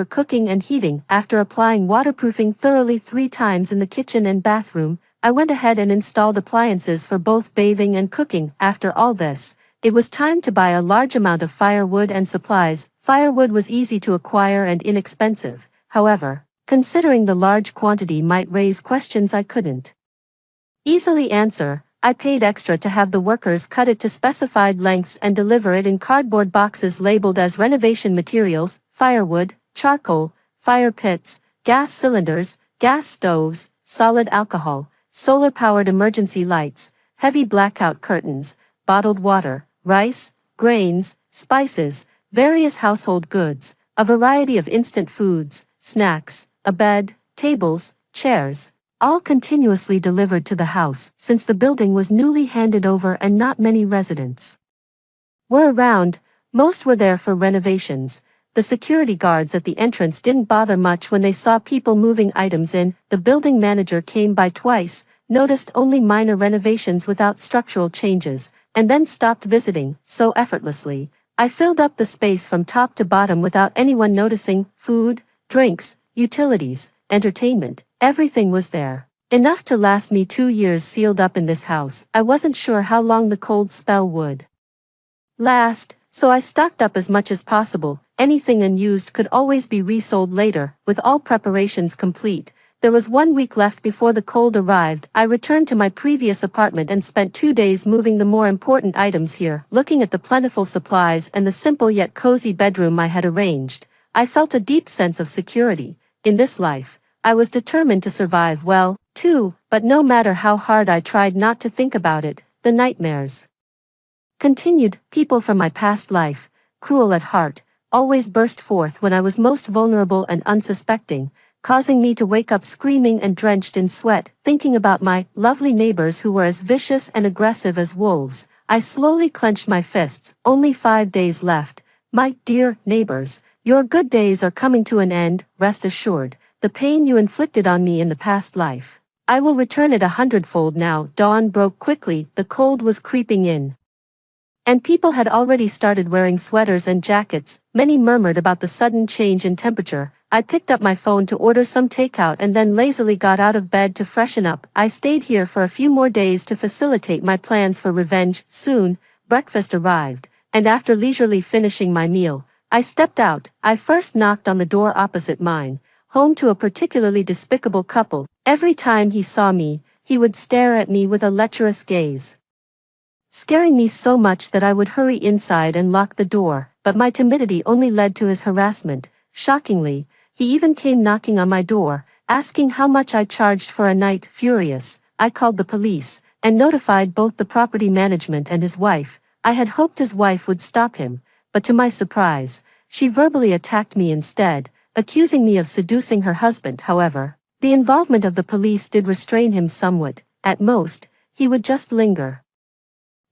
for cooking and heating. After applying waterproofing thoroughly 3 times in the kitchen and bathroom, I went ahead and installed appliances for both bathing and cooking. After all this, it was time to buy a large amount of firewood and supplies. Firewood was easy to acquire and inexpensive. However, considering the large quantity might raise questions I couldn't easily answer, I paid extra to have the workers cut it to specified lengths and deliver it in cardboard boxes labeled as renovation materials: firewood, charcoal, fire pits, gas cylinders, gas stoves, solid alcohol, solar-powered emergency lights, heavy blackout curtains, bottled water, rice, grains, spices, various household goods, a variety of instant foods, snacks, a bed, tables, chairs, all continuously delivered to the house. Since the building was newly handed over and not many residents were around, most were there for renovations. The security guards at the entrance didn't bother much when they saw people moving items in. The building manager came by twice, noticed only minor renovations without structural changes, and then stopped visiting. So effortlessly, I filled up the space from top to bottom without anyone noticing. Food, drinks, utilities, entertainment, everything was there. Enough to last me 2 years sealed up in this house. I wasn't sure how long the cold spell would last, so I stocked up as much as possible. Anything unused could always be resold later. With all preparations complete, there was 1 week left before the cold arrived. I returned to my previous apartment and spent 2 days moving the more important items here. Looking at the plentiful supplies and the simple yet cozy bedroom I had arranged, I felt a deep sense of security. In this life, I was determined to survive well, too, but no matter how hard I tried not to think about it, the nightmares continued. People from my past life, cruel at heart, always burst forth when I was most vulnerable and unsuspecting, causing me to wake up screaming and drenched in sweat. Thinking about my lovely neighbors who were as vicious and aggressive as wolves, I slowly clenched my fists. Only 5 days left. My dear neighbors, your good days are coming to an end. Rest assured, the pain you inflicted on me in the past life, I will return it 100-fold now. Dawn broke quickly. The cold was creeping in, and people had already started wearing sweaters and jackets. Many murmured about the sudden change in temperature. I picked up my phone to order some takeout and then lazily got out of bed to freshen up. I stayed here for a few more days to facilitate my plans for revenge. Soon, breakfast arrived, and after leisurely finishing my meal, I stepped out. I first knocked on the door opposite mine, home to a particularly despicable couple. Every time he saw me, he would stare at me with a lecherous gaze, scaring me so much that I would hurry inside and lock the door, but my timidity only led to his harassment. Shockingly, he even came knocking on my door, asking how much I charged for a night. Furious, I called the police, and notified both the property management and his wife. I had hoped his wife would stop him, but to my surprise, she verbally attacked me instead, accusing me of seducing her husband. However, the involvement of the police did restrain him somewhat. At most, he would just linger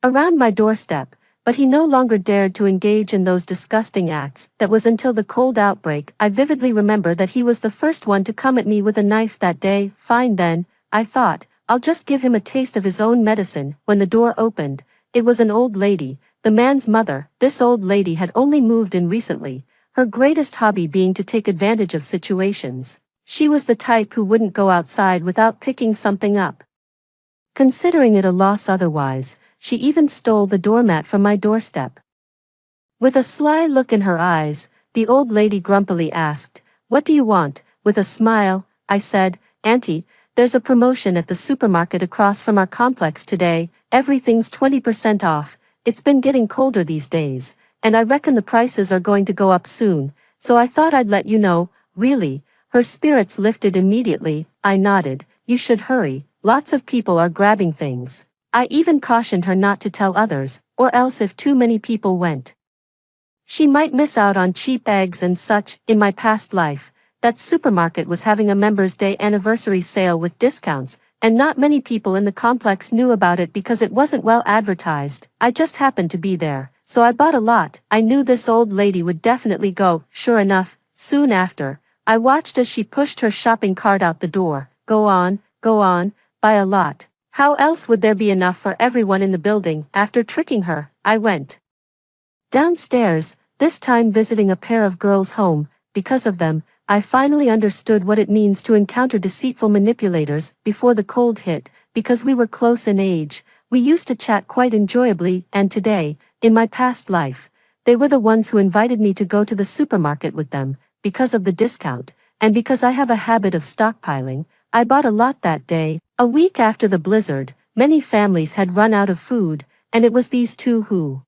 around my doorstep, but he no longer dared to engage in those disgusting acts. That was until the cold outbreak. I vividly remember that he was the first one to come at me with a knife that day. Fine then, I thought, I'll just give him a taste of his own medicine. When the door opened, it was an old lady, the man's mother. This old lady had only moved in recently, her greatest hobby being to take advantage of situations. She was the type who wouldn't go outside without picking something up, considering it a loss otherwise. She even stole the doormat from my doorstep. With a sly look in her eyes, the old lady grumpily asked, "What do you want?" With a smile, I said, "Auntie, there's a promotion at the supermarket across from our complex today. Everything's 20% off. It's been getting colder these days, and I reckon the prices are going to go up soon, so I thought I'd let you know." Really? Her spirits lifted immediately. I nodded. "You should hurry. Lots of people are grabbing things." I even cautioned her not to tell others, or else if too many people went, she might miss out on cheap eggs and such. In my past life, that supermarket was having a Members' Day anniversary sale with discounts, and not many people in the complex knew about it because it wasn't well advertised. I just happened to be there, so I bought a lot. I knew this old lady would definitely go. Sure enough, soon after, I watched as she pushed her shopping cart out the door. Go on, buy a lot. How else would there be enough for everyone in the building? After tricking her, I went downstairs, this time visiting a pair of girls' home, because of them, I finally understood what it means to encounter deceitful manipulators before the cold hit, because we were close in age. We used to chat quite enjoyably, and today, in my past life, they were the ones who invited me to go to the supermarket with them, because of the discount, and because I have a habit of stockpiling. I bought a lot that day. A week after the blizzard, many families had run out of food, and it was these two who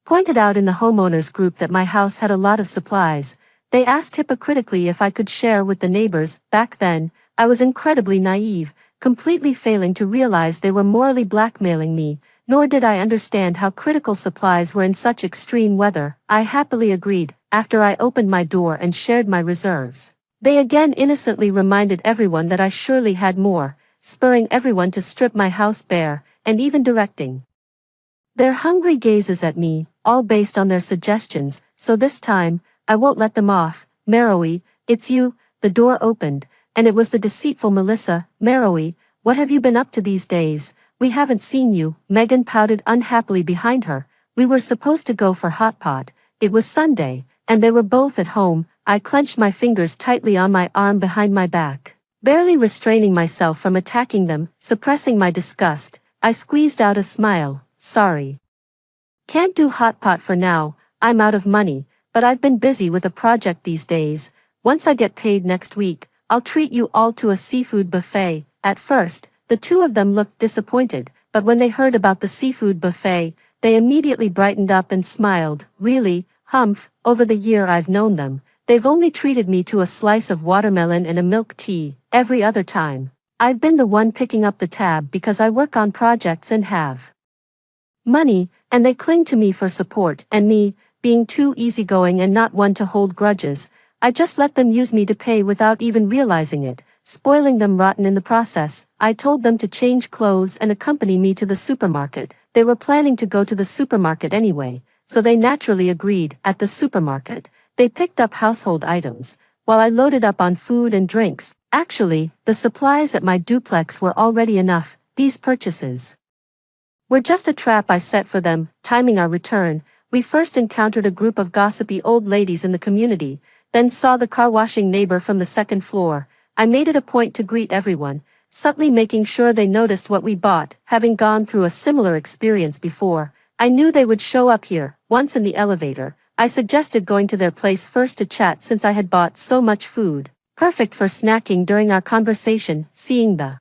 pointed out in the homeowners group that my house had a lot of supplies. They asked hypocritically if I could share with the neighbors. Back then, I was incredibly naive, completely failing to realize they were morally blackmailing me, nor did I understand how critical supplies were in such extreme weather. I happily agreed, after I opened my door and shared my reserves. They again innocently reminded everyone that I surely had more, spurring everyone to strip my house bare, and even directing their hungry gazes at me, all based on their suggestions. So this time, I won't let them off. Meroe, it's you. The door opened, and it was the deceitful Melissa. Meroe, what have you been up to these days? We haven't seen you. Megan pouted unhappily behind her. We were supposed to go for hot pot. It was Sunday, and they were both at home. I clenched my fingers tightly on my arm behind my back, barely restraining myself from attacking them. Suppressing my disgust, I squeezed out a smile. Sorry. Can't do hot pot for now. I'm out of money, but I've been busy with a project these days. Once I get paid next week, I'll treat you all to a seafood buffet. At first, the two of them looked disappointed, but when they heard about the seafood buffet, they immediately brightened up and smiled. Really, Humph, over the year I've known them, they've only treated me to a slice of watermelon and a milk tea. Every other time, I've been the one picking up the tab because I work on projects and have money, and they cling to me for support. And me, being too easygoing and not one to hold grudges, I just let them use me to pay without even realizing it, spoiling them rotten in the process. I told them to change clothes and accompany me to the supermarket. They were planning to go to the supermarket anyway, so they naturally agreed. At the supermarket, they picked up household items, while I loaded up on food and drinks. Actually, the supplies at my duplex were already enough. These purchases were just a trap I set for them. Timing our return, we first encountered a group of gossipy old ladies in the community, then saw the car-washing neighbor from the second floor. I made it a point to greet everyone, subtly making sure they noticed what we bought. Having gone through a similar experience before, I knew they would show up here. Once in the elevator, I suggested going to their place first to chat since I had bought so much food, perfect for snacking during our conversation. Seeing the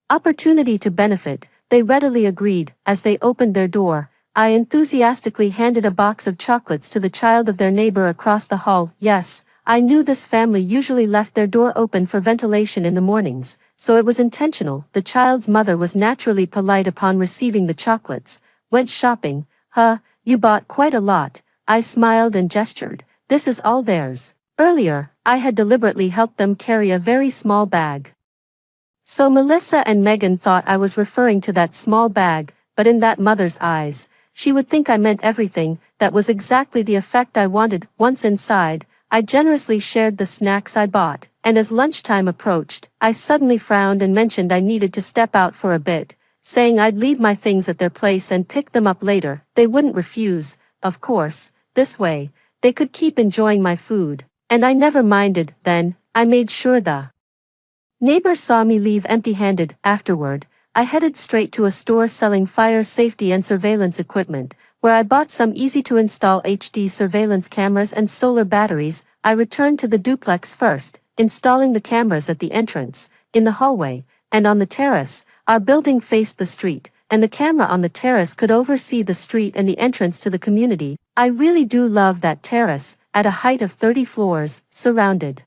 opportunity to benefit, they readily agreed. As they opened their door, I enthusiastically handed a box of chocolates to the child of their neighbor across the hall. Yes, I knew this family usually left their door open for ventilation in the mornings, so it was intentional. The child's mother was naturally polite upon receiving the chocolates. Went shopping. Huh, you bought quite a lot. I smiled and gestured. This is all theirs. Earlier, I had deliberately helped them carry a very small bag. So Melissa and Megan thought I was referring to that small bag, but in that mother's eyes, she would think I meant everything. That was exactly the effect I wanted. Once inside, I generously shared the snacks I bought, and as lunchtime approached, I suddenly frowned and mentioned I needed to step out for a bit, saying I'd leave my things at their place and pick them up later. They wouldn't refuse, of course. This way, they could keep enjoying my food, and I never minded. Then, I made sure the neighbor saw me leave empty-handed. Afterward, I headed straight to a store selling fire safety and surveillance equipment, where I bought some easy-to-install HD surveillance cameras and solar batteries. I returned to the duplex first, installing the cameras at the entrance, in the hallway, and on the terrace. Our building faced the street, and the camera on the terrace could oversee the street and the entrance to the community. I really do love that terrace, at a height of 30 floors, surrounded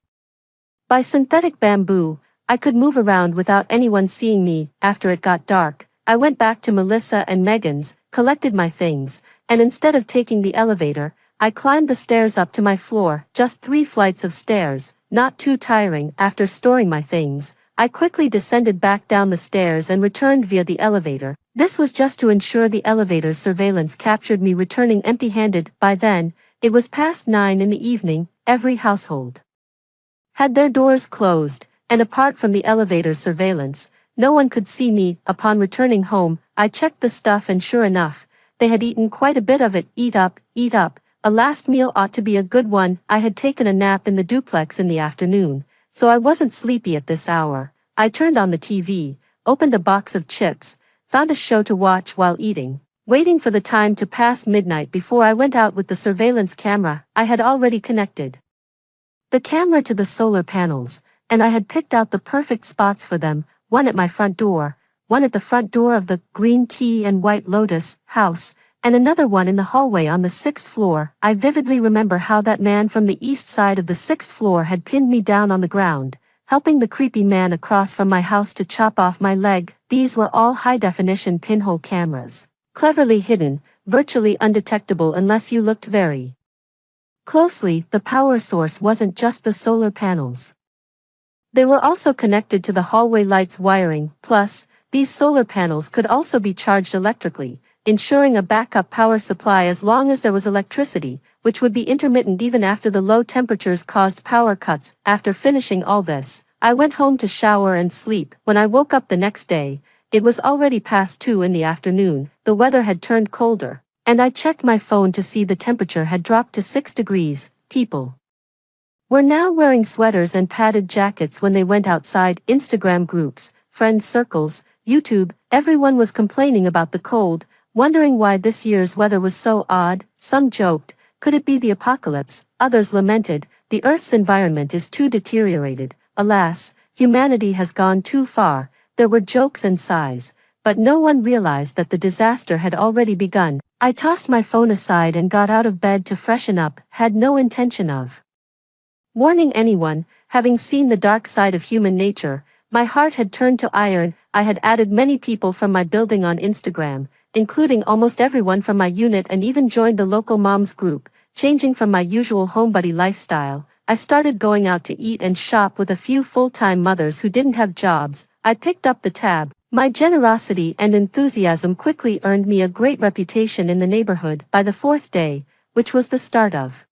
by synthetic bamboo. I could move around without anyone seeing me. After it got dark, I went back to Melissa and Megan's, collected my things, and instead of taking the elevator, I climbed the stairs up to my floor. Just 3 flights of stairs, not too tiring. After storing my things, I quickly descended back down the stairs and returned via the elevator. This was just to ensure the elevator's surveillance captured me returning empty-handed. By then, it was past 9 in the evening. Every household had their doors closed, and apart from the elevator's surveillance, no one could see me. Upon returning home, I checked the stuff and sure enough, they had eaten quite a bit of it. Eat up, A last meal ought to be a good one. I had taken a nap in the duplex in the afternoon, so I wasn't sleepy at this hour. I turned on the TV, opened a box of chips, found a show to watch while eating, waiting for the time to pass midnight before I went out with the surveillance camera I had already connected. The camera to the solar panels, and I had picked out the perfect spots for them, one at my front door, one at the front door of the Green Tea and White Lotus house, and another one in the hallway on the 6th floor. I vividly remember how that man from the east side of the 6th floor had pinned me down on the ground, helping the creepy man across from my house to chop off my leg. These were all high-definition pinhole cameras, cleverly hidden, virtually undetectable unless you looked very closely. The power source wasn't just the solar panels. They were also connected to the hallway lights wiring. Plus, these solar panels could also be charged electrically, ensuring a backup power supply as long as there was electricity, which would be intermittent even after the low temperatures caused power cuts. After finishing all this, I went home to shower and sleep. When I woke up the next day, it was already past 2 in the afternoon, the weather had turned colder, and I checked my phone to see the temperature had dropped to 6 degrees. People were now wearing sweaters and padded jackets when they went outside. Instagram groups, friend circles, YouTube, everyone was complaining about the cold, wondering why this year's weather was so odd. Some joked, could it be the apocalypse? Others lamented, the Earth's environment is too deteriorated. Alas, humanity has gone too far. There were jokes and sighs, but no one realized that the disaster had already begun. I tossed my phone aside and got out of bed to freshen up, had no intention of warning anyone. Having seen the dark side of human nature, my heart had turned to iron. I had added many people from my building on Instagram, including almost everyone from my unit, and even joined the local moms group. Changing from my usual homebody lifestyle, I started going out to eat and shop with a few full-time mothers who didn't have jobs. I picked up the tab. My generosity and enthusiasm quickly earned me a great reputation in the neighborhood. By the 4th day, which was the start of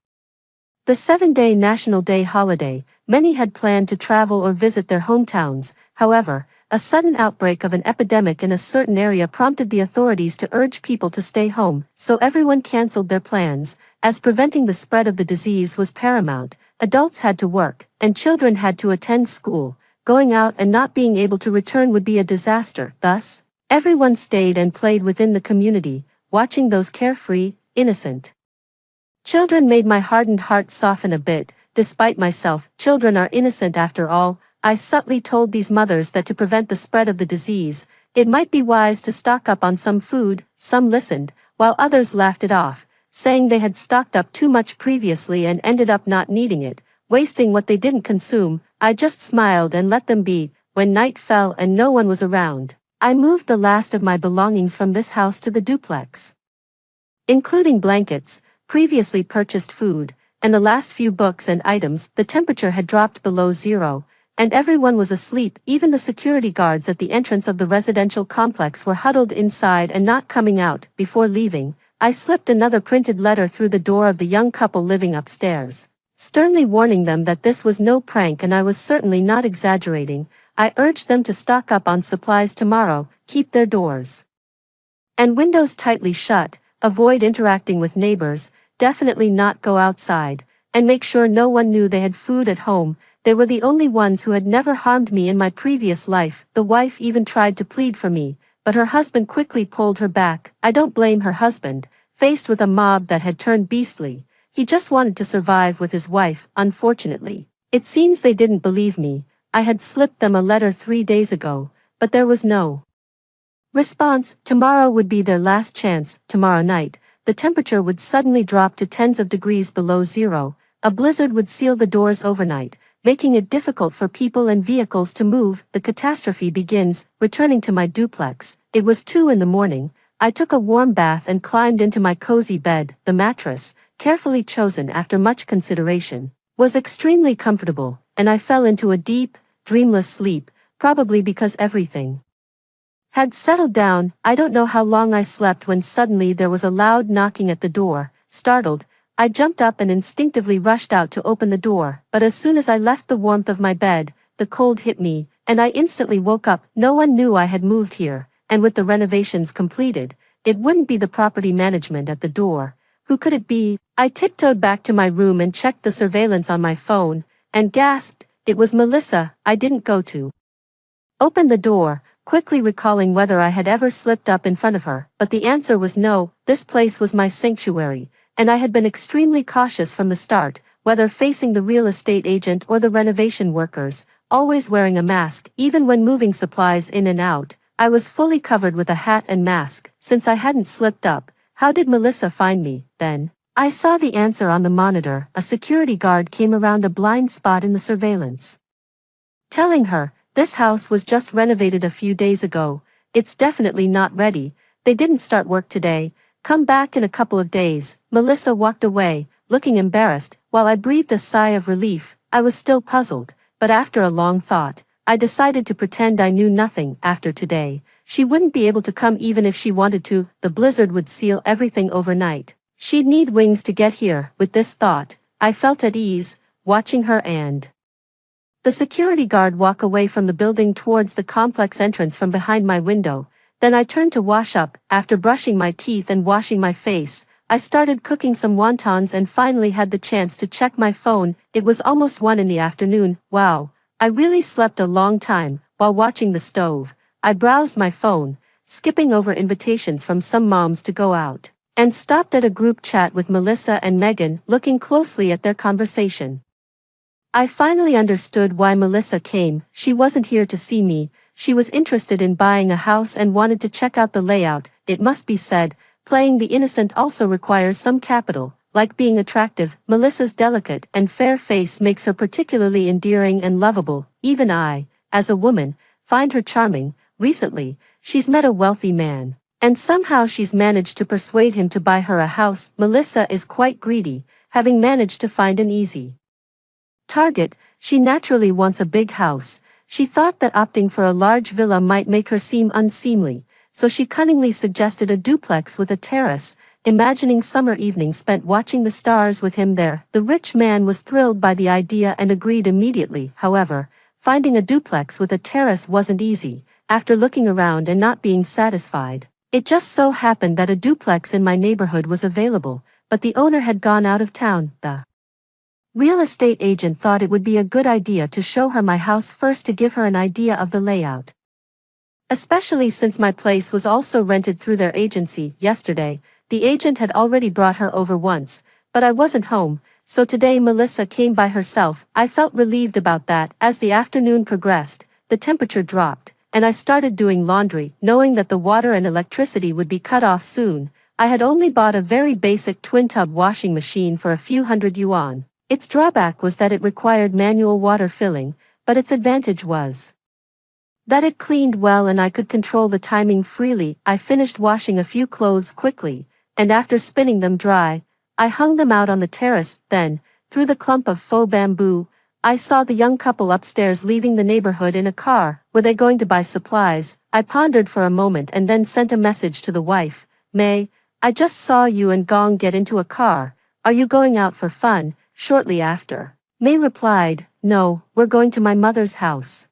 the 7-day National Day holiday, many had planned to travel or visit their hometowns. However, a sudden outbreak of an epidemic in a certain area prompted the authorities to urge people to stay home, so everyone canceled their plans, as preventing the spread of the disease was paramount. Adults had to work, and children had to attend school. Going out and not being able to return would be a disaster. Thus, everyone stayed and played within the community, watching those carefree, innocent children made my hardened heart soften a bit. Despite myself, children are innocent after all. I subtly told these mothers that to prevent the spread of the disease, it might be wise to stock up on some food. Some listened, while others laughed it off, saying they had stocked up too much previously and ended up not needing it, wasting what they didn't consume. I just smiled and let them be. When night fell and no one was around, I moved the last of my belongings from this house to the duplex, including blankets, previously purchased food, and the last few books and items. The temperature had dropped below zero, and everyone was asleep. Even the security guards at the entrance of the residential complex were huddled inside and not coming out. Before leaving, I slipped another printed letter through the door of the young couple living upstairs, sternly warning them that this was no prank and I was certainly not exaggerating. I urged them to stock up on supplies tomorrow, keep their doors and windows tightly shut, avoid interacting with neighbors, definitely not go outside, and make sure no one knew they had food at home. They were the only ones who had never harmed me in my previous life. The wife even tried to plead for me, but her husband quickly pulled her back. I don't blame her husband, faced with a mob that had turned beastly. He just wanted to survive with his wife. Unfortunately, it seems they didn't believe me. I had slipped them a letter 3 days ago, but there was no response. Tomorrow would be their last chance. Tomorrow night, the temperature would suddenly drop to tens of degrees below zero. A blizzard would seal the doors overnight, making it difficult for people and vehicles to move. The catastrophe begins. Returning to my duplex, it was 2 in the morning. I took a warm bath and climbed into my cozy bed. The mattress, carefully chosen after much consideration, was extremely comfortable, and I fell into a deep, dreamless sleep, probably because everything had settled down. I don't know how long I slept when suddenly there was a loud knocking at the door. Startled, I jumped up and instinctively rushed out to open the door, but as soon as I left the warmth of my bed, the cold hit me, and I instantly woke up. No one knew I had moved here, and with the renovations completed, it wouldn't be the property management at the door, Who could it be? I tiptoed back to my room and checked the surveillance on my phone, and gasped, it was Melissa. I didn't go to open the door, quickly recalling whether I had ever slipped up in front of her, but the answer was no. This place was my sanctuary, and I had been extremely cautious from the start, whether facing the real estate agent or the renovation workers, always wearing a mask, even when moving supplies in and out. I was fully covered with a hat and mask, since I hadn't slipped up. How did Melissa find me, then? I saw the answer on the monitor. A security guard came around a blind spot in the surveillance, telling her, this house was just renovated a few days ago. It's definitely not ready. They didn't start work today. Come back in a couple of days. Melissa walked away, looking embarrassed, while I breathed a sigh of relief. I was still puzzled, but after a long thought, I decided to pretend I knew nothing. After today, she wouldn't be able to come even if she wanted to. The blizzard would seal everything overnight. She'd need wings to get here. With this thought, I felt at ease, watching her and the security guard walk away from the building towards the complex entrance from behind my window. Then I turned to wash up. After brushing my teeth and washing my face, I started cooking some wontons and finally had the chance to check my phone. It was almost 1 in the afternoon. Wow, I really slept a long time. While watching the stove, I browsed my phone, skipping over invitations from some moms to go out, and stopped at a group chat with Melissa and Megan, looking closely at their conversation. I finally understood why Melissa came. She wasn't here to see me. She was interested in buying a house and wanted to check out the layout. It must be said, playing the innocent also requires some capital. Like being attractive, Melissa's delicate and fair face makes her particularly endearing and lovable. Even I, as a woman, find her charming. Recently, she's met a wealthy man, and somehow she's managed to persuade him to buy her a house. Melissa is quite greedy, having managed to find an easy target. She naturally wants a big house. She thought that opting for a large villa might make her seem unseemly, so she cunningly suggested a duplex with a terrace, imagining summer evenings spent watching the stars with him there. The rich man was thrilled by the idea and agreed immediately. However, finding a duplex with a terrace wasn't easy. After looking around and not being satisfied, it just so happened that a duplex in my neighborhood was available, but the owner had gone out of town. The real estate agent thought it would be a good idea to show her my house first to give her an idea of the layout, especially since my place was also rented through their agency. Yesterday, the agent had already brought her over once, but I wasn't home, so today Melissa came by herself. I felt relieved about that. As the afternoon progressed, the temperature dropped, and I started doing laundry, knowing that the water and electricity would be cut off soon. I had only bought a very basic twin-tub washing machine for a few $100. Its drawback was that it required manual water filling, but its advantage was that it cleaned well and I could control the timing freely. I finished washing a few clothes quickly, and after spinning them dry, I hung them out on the terrace. Then, through the clump of faux bamboo, I saw the young couple upstairs leaving the neighborhood in a car. Were they going to buy supplies? I pondered for a moment and then sent a message to the wife. May, I just saw you and Gong get into a car. Are you going out for fun? Shortly after, May replied, no, we're going to my mother's house.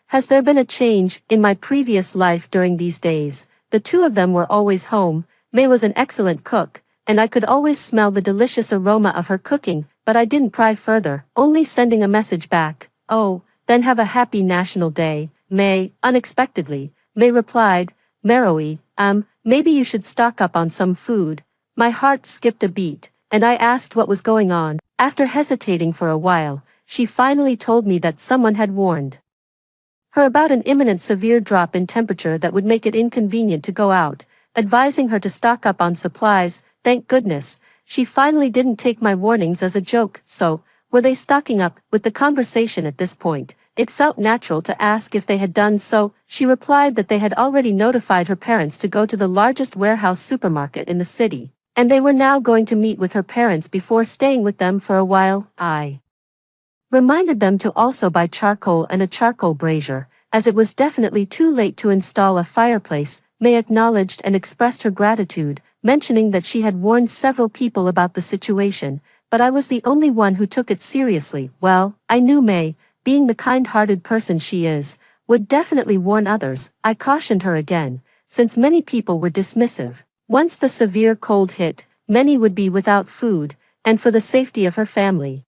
Has there been a change? In my previous life during these days, the two of them were always home. May was an excellent cook, and I could always smell the delicious aroma of her cooking, but I didn't pry further, only sending a message back. Oh, then have a happy National Day, May. Unexpectedly, May replied, Meroe, maybe you should stock up on some food. My heart skipped a beat, and I asked what was going on. After hesitating for a while, she finally told me that someone had warned her about an imminent severe drop in temperature that would make it inconvenient to go out, advising her to stock up on supplies. Thank goodness, she finally didn't take my warnings as a joke. So, were they stocking up? With the conversation at this point, it felt natural to ask if they had done so. She replied that they had already notified her parents to go to the largest warehouse supermarket in the city, and they were now going to meet with her parents before staying with them for a while. I reminded them to also buy charcoal and a charcoal brazier, as it was definitely too late to install a fireplace. May acknowledged and expressed her gratitude, mentioning that she had warned several people about the situation, but I was the only one who took it seriously. Well, I knew May, being the kind-hearted person she is, would definitely warn others. I cautioned her again, since many people were dismissive. Once the severe cold hit, many would be without food, and for the safety of her family.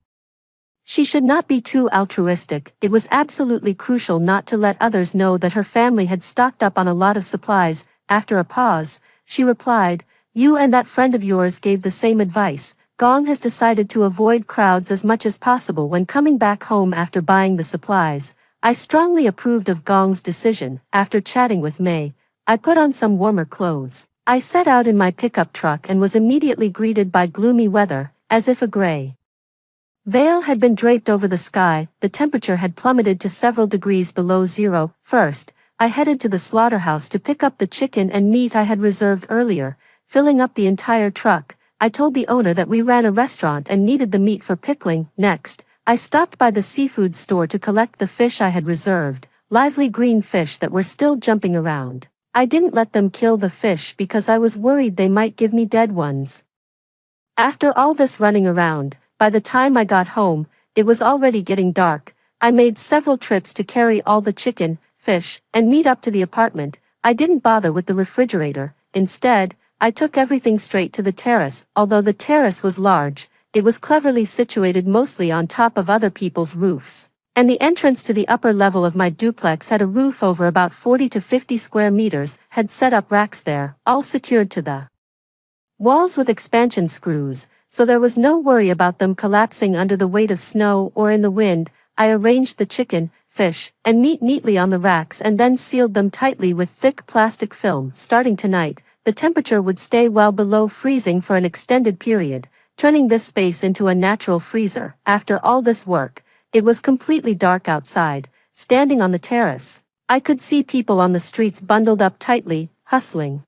She should not be too altruistic. It was absolutely crucial not to let others know that her family had stocked up on a lot of supplies. After a pause, she replied, "You and that friend of yours gave the same advice. Gong has decided to avoid crowds as much as possible when coming back home after buying the supplies." I strongly approved of Gong's decision. After chatting with May, I put on some warmer clothes. I set out in my pickup truck and was immediately greeted by gloomy weather, as if a gray veil had been draped over the sky. The temperature had plummeted to several degrees below zero. First, I headed to the slaughterhouse to pick up the chicken and meat I had reserved earlier, filling up the entire truck. I told the owner that we ran a restaurant and needed the meat for pickling. Next, I stopped by the seafood store to collect the fish I had reserved, lively green fish that were still jumping around. I didn't let them kill the fish because I was worried they might give me dead ones. After all this running around, by the time I got home, it was already getting dark. I made several trips to carry all the chicken, fish, and meat up to the apartment. I didn't bother with the refrigerator. Instead, I took everything straight to the terrace. Although the terrace was large, it was cleverly situated mostly on top of other people's roofs. And the entrance to the upper level of my duplex had a roof over about 40 to 50 square meters, had set up racks there, all secured to the walls with expansion screws, so there was no worry about them collapsing under the weight of snow or in the wind. I arranged the chicken, fish, and meat neatly on the racks and then sealed them tightly with thick plastic film. Starting tonight, the temperature would stay well below freezing for an extended period, turning this space into a natural freezer. After all this work, it was completely dark outside. Standing on the terrace, I could see people on the streets bundled up tightly, hustling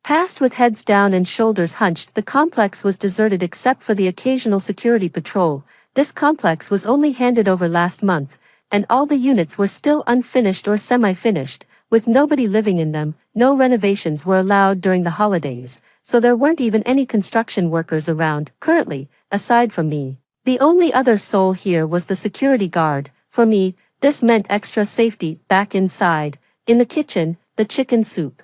past with heads down and shoulders hunched. The complex was deserted except for the occasional security patrol. This complex was only handed over last month, and all the units were still unfinished or semi-finished, with nobody living in them. No renovations were allowed during the holidays, so there weren't even any construction workers around. Currently, aside from me, the only other soul here was the security guard. For me, this meant extra safety. Back inside, in the kitchen, the chicken soup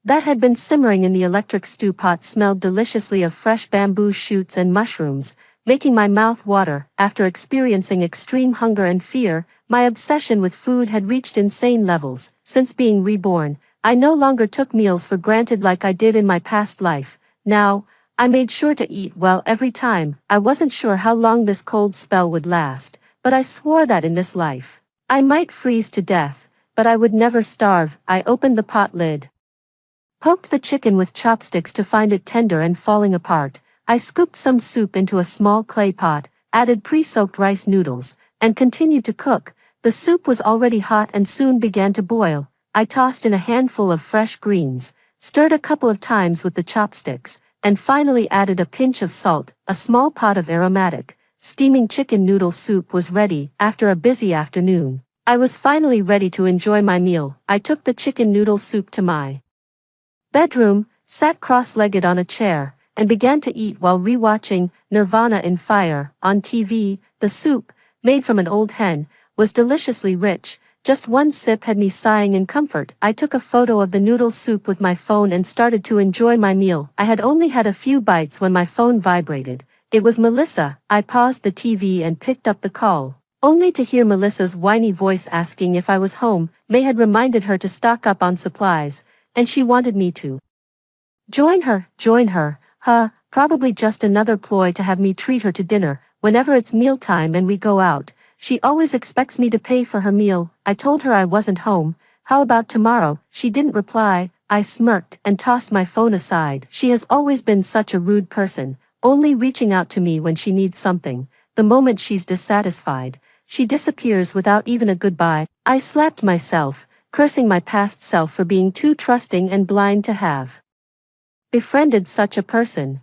that had been simmering in the electric stew pot smelled deliciously of fresh bamboo shoots and mushrooms, making my mouth water. After experiencing extreme hunger and fear, my obsession with food had reached insane levels. Since being reborn, I no longer took meals for granted like I did in my past life. Now, I made sure to eat well every time. I wasn't sure how long this cold spell would last, but I swore that in this life, I might freeze to death, but I would never starve. I opened the pot lid, poked the chicken with chopsticks to find it tender and falling apart. I scooped some soup into a small clay pot, added pre-soaked rice noodles, and continued to cook. The soup was already hot and soon began to boil. I tossed in a handful of fresh greens, stirred a couple of times with the chopsticks, and finally added a pinch of salt. A small pot of aromatic, steaming chicken noodle soup was ready. After a busy afternoon, I was finally ready to enjoy my meal. I took the chicken noodle soup to my bedroom, sat cross-legged on a chair, and began to eat while rewatching Nirvana in Fire on TV. The soup, made from an old hen, was deliciously rich. Just one sip had me sighing in comfort. I took a photo of the noodle soup with my phone and started to enjoy my meal. I had only had a few bites when my phone vibrated. It was Melissa. I paused the TV and picked up the call, only to hear Melissa's whiny voice asking if I was home. May had reminded her to stock up on supplies, and she wanted me to join her. Probably just another ploy to have me treat her to dinner. Whenever it's mealtime and we go out, she always expects me to pay for her meal. I told her I wasn't home. How about tomorrow? She didn't reply. I smirked and tossed my phone aside. She has always been such a rude person, only reaching out to me when she needs something. The moment she's dissatisfied, she disappears without even a goodbye. I slapped myself, cursing my past self for being too trusting and blind to have befriended such a person.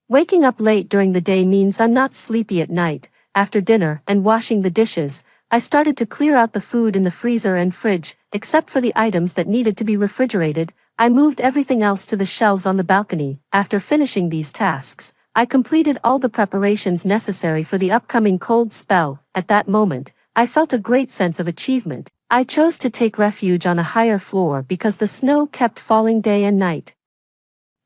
Waking up late during the day means I'm not sleepy at night. After dinner and washing the dishes, I started to clear out the food in the freezer and fridge. Except for the items that needed to be refrigerated, I moved everything else to the shelves on the balcony. After finishing these tasks, I completed all the preparations necessary for the upcoming cold spell. At that moment, I felt a great sense of achievement. I chose to take refuge on a higher floor because the snow kept falling day and night.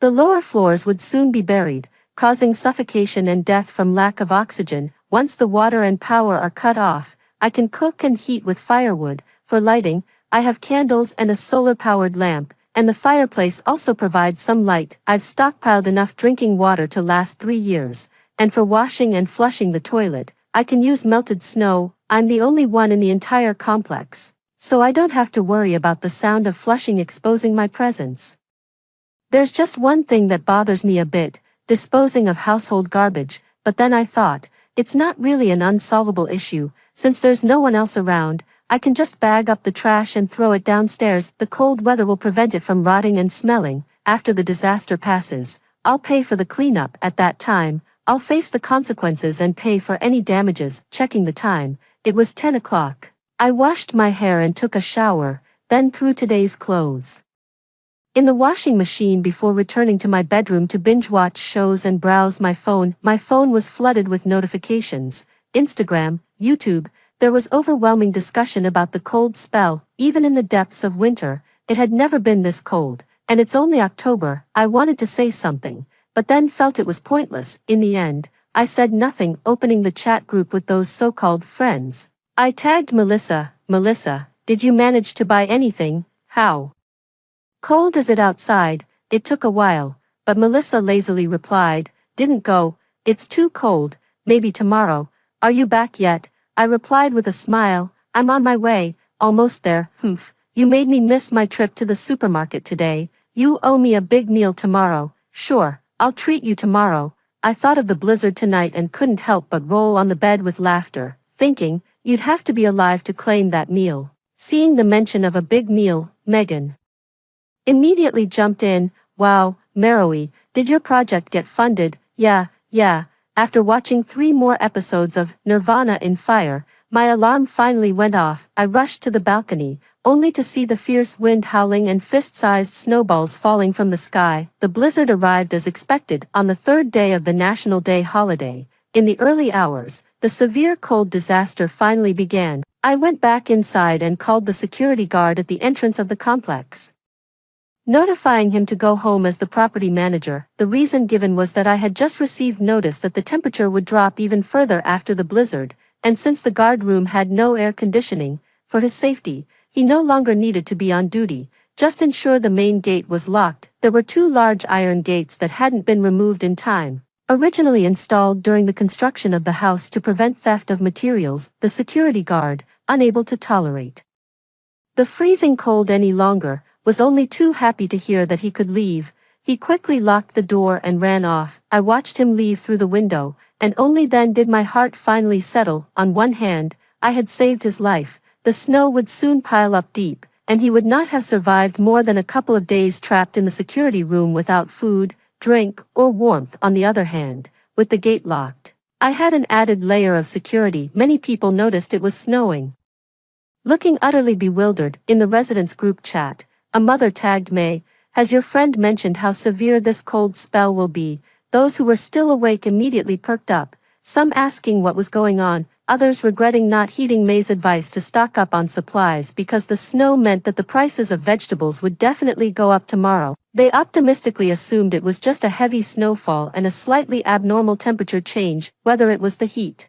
The lower floors would soon be buried, causing suffocation and death from lack of oxygen. Once the water and power are cut off, I can cook and heat with firewood. For lighting, I have candles and a solar-powered lamp, and the fireplace also provides some light. I've stockpiled enough drinking water to last 3 years, and for washing and flushing the toilet, I can use melted snow. I'm the only one in the entire complex, so I don't have to worry about the sound of flushing exposing my presence. There's just one thing that bothers me a bit, disposing of household garbage, but then I thought, it's not really an unsolvable issue, since there's no one else around. I can just bag up the trash and throw it downstairs. The cold weather will prevent it from rotting and smelling. After the disaster passes, I'll pay for the cleanup. At that time, I'll face the consequences and pay for any damages. Checking the time, it was 10 o'clock. I washed my hair and took a shower, then threw today's clothes in the washing machine before returning to my bedroom to binge-watch shows and browse my phone. My phone was flooded with notifications. Instagram, YouTube. There was overwhelming discussion about the cold spell. Even in the depths of winter, it had never been this cold, and it's only October. I wanted to say something, but then felt it was pointless. In the end, I said nothing, opening the chat group with those so-called friends. I tagged Melissa. Melissa, did you manage to buy anything? How cold is it outside? It took a while, but Melissa lazily replied, didn't go, it's too cold, maybe tomorrow. Are you back yet? I replied with a smile, I'm on my way, almost there. Humph, you made me miss my trip to the supermarket today. You owe me a big meal tomorrow. Sure, I'll treat you tomorrow. I thought of the blizzard tonight and couldn't help but roll on the bed with laughter, thinking, you'd have to be alive to claim that meal. Seeing the mention of a big meal, Megan immediately jumped in. Wow, Meroe, did your project get funded? Yeah. After watching 3 more episodes of Nirvana in Fire, my alarm finally went off. I rushed to the balcony, only to see the fierce wind howling and fist-sized snowballs falling from the sky. The blizzard arrived as expected on the 3rd day of the National Day holiday. In the early hours, the severe cold disaster finally began. I went back inside and called the security guard at the entrance of the complex, notifying him to go home as the property manager. The reason given was that I had just received notice that the temperature would drop even further after the blizzard, and since the guard room had no air conditioning, for his safety, he no longer needed to be on duty. Just ensure the main gate was locked. There were 2 large iron gates that hadn't been removed in time, originally installed during the construction of the house to prevent theft of materials. The security guard, unable to tolerate the freezing cold any longer, was only too happy to hear that he could leave. He quickly locked the door and ran off. I watched him leave through the window, and only then did my heart finally settle. On one hand, I had saved his life. The snow would soon pile up deep, and he would not have survived more than a couple of days trapped in the security room without food, drink, or warmth. On the other hand, with the gate locked, I had an added layer of security. Many people noticed it was snowing. Looking utterly bewildered, in the residents' group chat, a mother tagged May, has your friend mentioned how severe this cold spell will be? Those who were still awake immediately perked up, some asking what was going on, others regretting not heeding May's advice to stock up on supplies because the snow meant that the prices of vegetables would definitely go up tomorrow. They optimistically assumed it was just a heavy snowfall and a slightly abnormal temperature change, whether it was the heat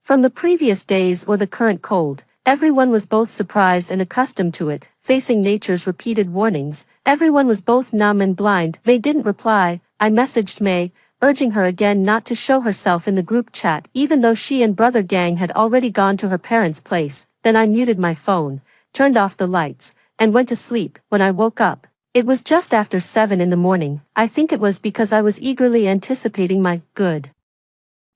from the previous days or the current cold. Everyone was both surprised and accustomed to it, facing nature's repeated warnings. Everyone was both numb and blind. May didn't reply. I messaged May, urging her again not to show herself in the group chat, even though she and brother Gang had already gone to her parents' place. Then I muted my phone, turned off the lights, and went to sleep. When I woke up, it was just after 7 in the morning. I think it was because I was eagerly anticipating my good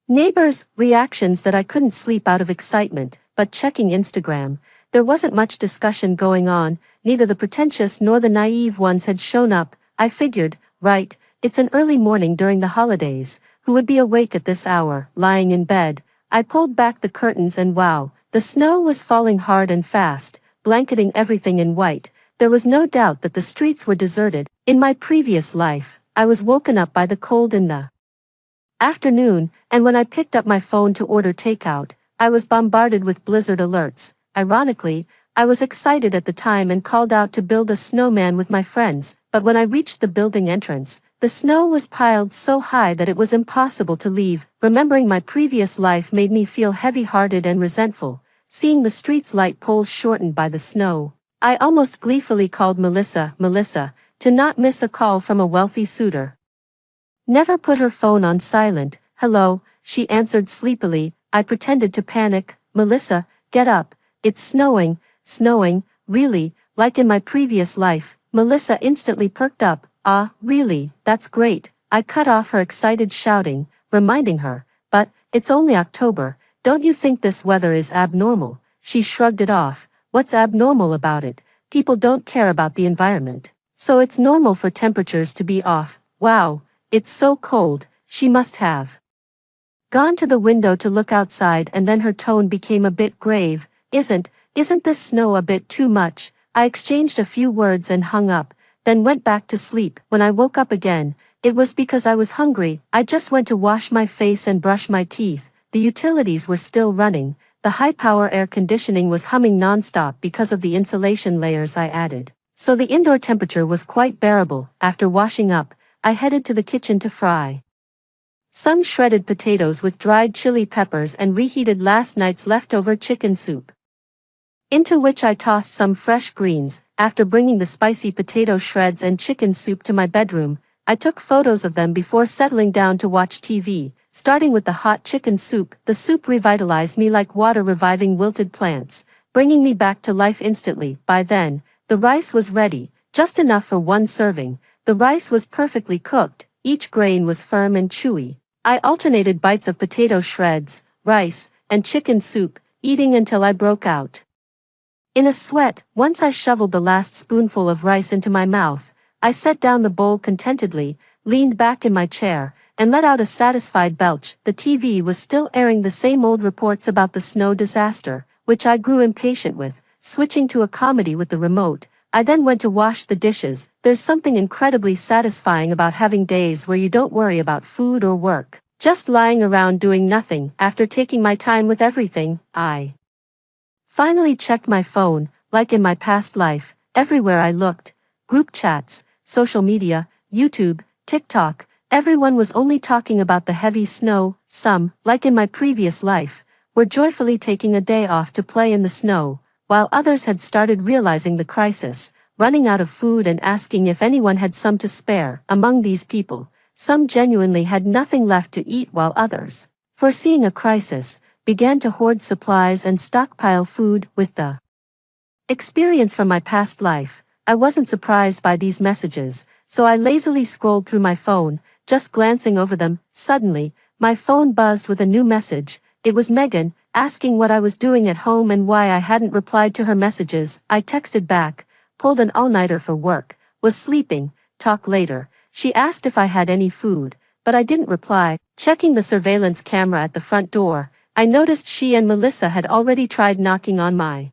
neighbors' reactions that I couldn't sleep out of excitement. But checking Instagram, there wasn't much discussion going on. Neither the pretentious nor the naive ones had shown up. I figured, right, it's an early morning during the holidays. Who would be awake at this hour? Lying in bed, I pulled back the curtains and wow, the snow was falling hard and fast, blanketing everything in white. There was no doubt that the streets were deserted. In my previous life, I was woken up by the cold in the afternoon, and when I picked up my phone to order takeout, I was bombarded with blizzard alerts. Ironically, I was excited at the time and called out to build a snowman with my friends. but when I reached the building entrance, the snow was piled so high that it was impossible to leave. Remembering my previous life made me feel heavy-hearted and resentful, seeing the street's light poles shortened by the snow. I almost gleefully called Melissa, to not miss a call from a wealthy suitor. Never put her phone on silent. Hello, she answered sleepily. I pretended to panic. Melissa, get up. It's snowing, really, like in my previous life. Melissa instantly perked up. Ah, really, that's great. I cut off her excited shouting, reminding her, but, it's only October, don't you think this weather is abnormal? She shrugged it off. What's abnormal about it? People don't care about the environment. So it's normal for temperatures to be off. Wow, it's so cold. She must have gone to the window to look outside, and then her tone became a bit grave. Isn't this snow a bit too much? I exchanged a few words and hung up, then went back to sleep. When I woke up again, it was because I was hungry. I just went to wash my face and brush my teeth. The utilities were still running. The high-power air conditioning was humming non-stop because of the insulation layers I added. So the indoor temperature was quite bearable. After washing up, I headed to the kitchen to fry some shredded potatoes with dried chili peppers and reheated last night's leftover chicken soup, into which I tossed some fresh greens. After bringing the spicy potato shreds and chicken soup to my bedroom, I took photos of them before settling down to watch TV, starting with the hot chicken soup. The soup revitalized me like water reviving wilted plants, bringing me back to life instantly. By then, the rice was ready, just enough for one serving. The rice was perfectly cooked, each grain was firm and chewy. I alternated bites of potato shreds, rice, and chicken soup, eating until I broke out in a sweat. Once I shoveled the last spoonful of rice into my mouth, I set down the bowl contentedly, leaned back in my chair, and let out a satisfied belch. The TV was still airing the same old reports about the snow disaster, which I grew impatient with, switching to a comedy with the remote. I then went to wash the dishes. There's something incredibly satisfying about having days where you don't worry about food or work, just lying around doing nothing. After taking my time with everything, I finally checked my phone. Like in my past life, everywhere I looked, group chats, social media, YouTube, TikTok, everyone was only talking about the heavy snow. Some, like in my previous life, were joyfully taking a day off to play in the snow, while others had started realizing the crisis, running out of food and asking if anyone had some to spare. Among these people, some genuinely had nothing left to eat, while others, foreseeing a crisis, began to hoard supplies and stockpile food. With the experience from my past life, I wasn't surprised by these messages, so I lazily scrolled through my phone, just glancing over them. Suddenly, my phone buzzed with a new message. It was Megan, asking what I was doing at home and why I hadn't replied to her messages. I texted back, pulled an all-nighter for work, was sleeping, talk later. She asked if I had any food, but I didn't reply. Checking the surveillance camera at the front door, I noticed she and Melissa had already tried knocking on my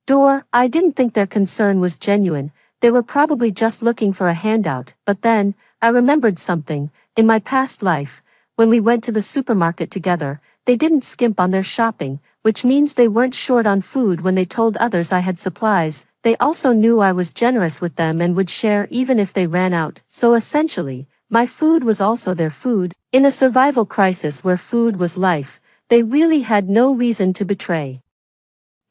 door. I didn't think their concern was genuine. They were probably just looking for a handout. But then, I remembered something. In my past life, when we went to the supermarket together, they didn't skimp on their shopping, which means they weren't short on food when they told others I had supplies. They also knew I was generous with them and would share even if they ran out. So essentially, my food was also their food. In a survival crisis where food was life, they really had no reason to betray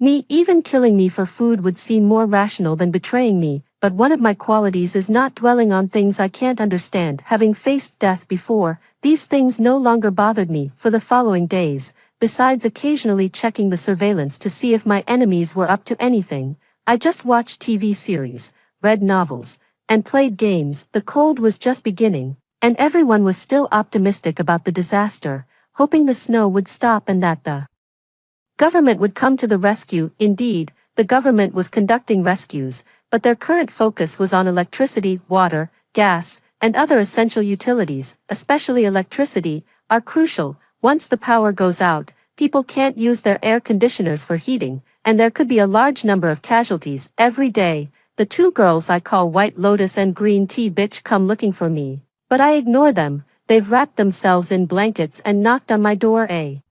me. Even killing me for food would seem more rational than betraying me. But one of my qualities is not dwelling on things I can't understand. Having faced death before, these things no longer bothered me. For the following days, besides occasionally checking the surveillance to see if my enemies were up to anything, I just watched TV series, read novels, and played games. The cold was just beginning, and everyone was still optimistic about the disaster, hoping the snow would stop and that the government would come to the rescue. Indeed, the government was conducting rescues, but their current focus was on electricity, water, gas, and other essential utilities. Especially electricity, are crucial. Once the power goes out, people can't use their air conditioners for heating, and there could be a large number of casualties. Every day, the two girls I call White Lotus and Green Tea Bitch come looking for me, but I ignore them. They've wrapped themselves in blankets and knocked on my door a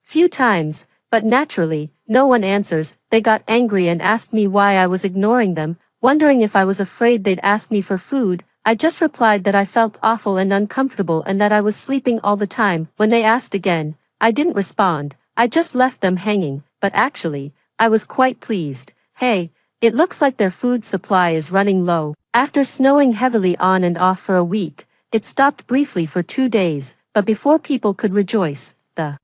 few times, but naturally, no one answers. They got angry and asked me why I was ignoring them. Wondering if I was afraid they'd ask me for food, I just replied that I felt awful and uncomfortable and that I was sleeping all the time. When they asked again, I didn't respond, I just left them hanging, but actually, I was quite pleased. Hey, it looks like their food supply is running low. After snowing heavily on and off for a week, it stopped briefly for 2 days, but before people could rejoice, the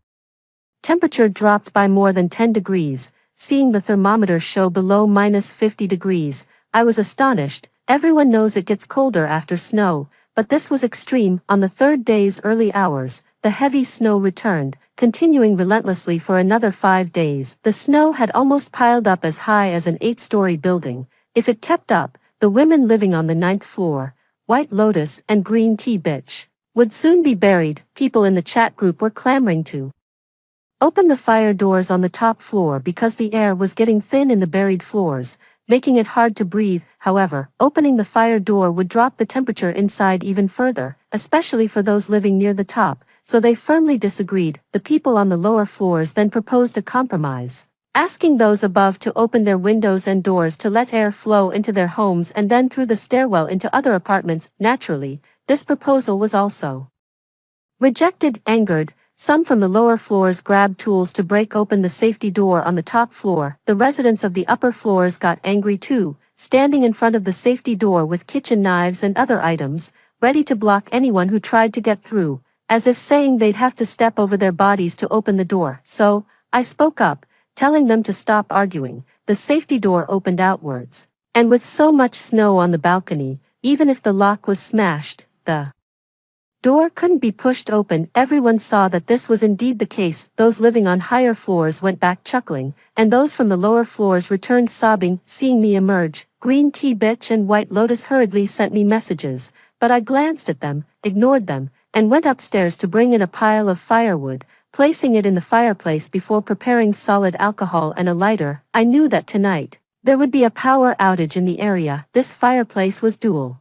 temperature dropped by more than 10 degrees. Seeing the thermometer show below -50 degrees, I was astonished. Everyone knows it gets colder after snow, but this was extreme. On the third day's early hours, the heavy snow returned, continuing relentlessly for another 5 days. The snow had almost piled up as high as an 8-story building. If it kept up, the women living on the 9th floor, White Lotus and Green Tea Bitch, would soon be buried. People in the chat group were clamoring to open the fire doors on the top floor because the air was getting thin in the buried floors, making it hard to breathe. However, opening the fire door would drop the temperature inside even further, especially for those living near the top, so they firmly disagreed. The people on the lower floors then proposed a compromise, asking those above to open their windows and doors to let air flow into their homes and then through the stairwell into other apartments. Naturally, this proposal was also rejected. Angered, some from the lower floors grabbed tools to break open the safety door on the top floor. The residents of the upper floors got angry too, standing in front of the safety door with kitchen knives and other items, ready to block anyone who tried to get through, as if saying they'd have to step over their bodies to open the door. So, I spoke up, telling them to stop arguing. The safety door opened outwards, and with so much snow on the balcony, even if the lock was smashed, the door couldn't be pushed open. Everyone saw that this was indeed the case. Those living on higher floors went back chuckling, and those from the lower floors returned sobbing. Seeing me emerge, Green Tea Bitch and White Lotus hurriedly sent me messages, but I glanced at them, ignored them, and went upstairs to bring in a pile of firewood, placing it in the fireplace before preparing solid alcohol and a lighter. I knew that tonight there would be a power outage in the area. This fireplace was dual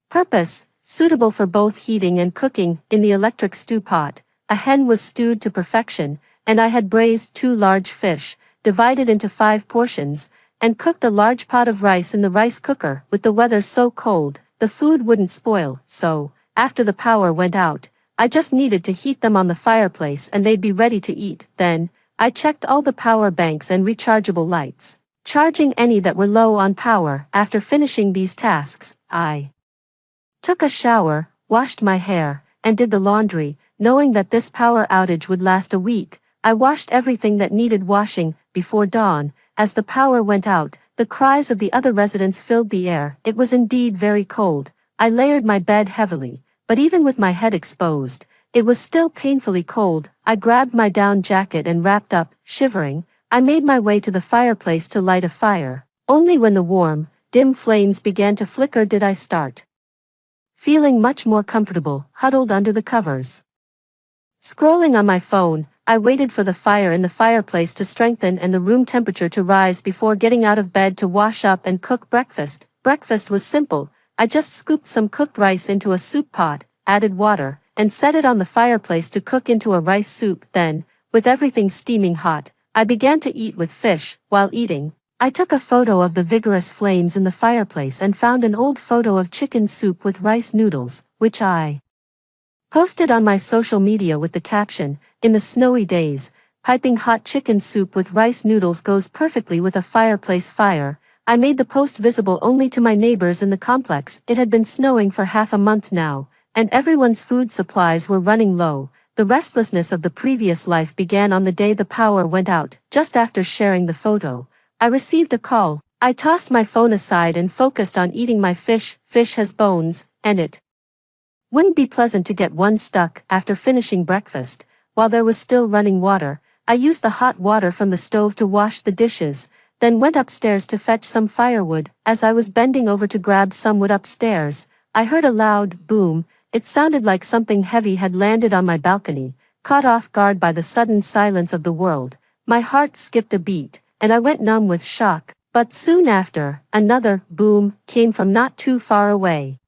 purpose, suitable for both heating and cooking. In the electric stew pot, a hen was stewed to perfection, and I had braised 2 large fish, divided into 5 portions, and cooked a large pot of rice in the rice cooker. With the weather so cold, the food wouldn't spoil, so, after the power went out, I just needed to heat them on the fireplace and they'd be ready to eat. Then, I checked all the power banks and rechargeable lights, charging any that were low on power. After finishing these tasks, I took a shower, washed my hair, and did the laundry. Knowing that this power outage would last a week, I washed everything that needed washing. Before dawn, as the power went out, the cries of the other residents filled the air. It was indeed very cold. I layered my bed heavily, but even with my head exposed, it was still painfully cold. I grabbed my down jacket and wrapped up. Shivering, I made my way to the fireplace to light a fire. Only when the warm, dim flames began to flicker did I start feeling much more comfortable, huddled under the covers. Scrolling on my phone, I waited for the fire in the fireplace to strengthen and the room temperature to rise before getting out of bed to wash up and cook breakfast. Breakfast was simple. I just scooped some cooked rice into a soup pot, added water, and set it on the fireplace to cook into a rice soup. Then, with everything steaming hot, I began to eat with fish. While eating, I took a photo of the vigorous flames in the fireplace and found an old photo of chicken soup with rice noodles, which I posted on my social media with the caption, "In the snowy days, piping hot chicken soup with rice noodles goes perfectly with a fireplace fire." I made the post visible only to my neighbors in the complex. It had been snowing for half a month now, and everyone's food supplies were running low. The restlessness of the previous life began on the day the power went out. Just after sharing the photo, I received a call. I tossed my phone aside and focused on eating my fish. Fish has bones, and it wouldn't be pleasant to get one stuck. After finishing breakfast, while there was still running water, I used the hot water from the stove to wash the dishes, then went upstairs to fetch some firewood. As I was bending over to grab some wood upstairs, I heard a loud boom. It sounded like something heavy had landed on my balcony. Caught off guard by the sudden silence of the world, my heart skipped a beat, and I went numb with shock. But soon after, another boom came from not too far away.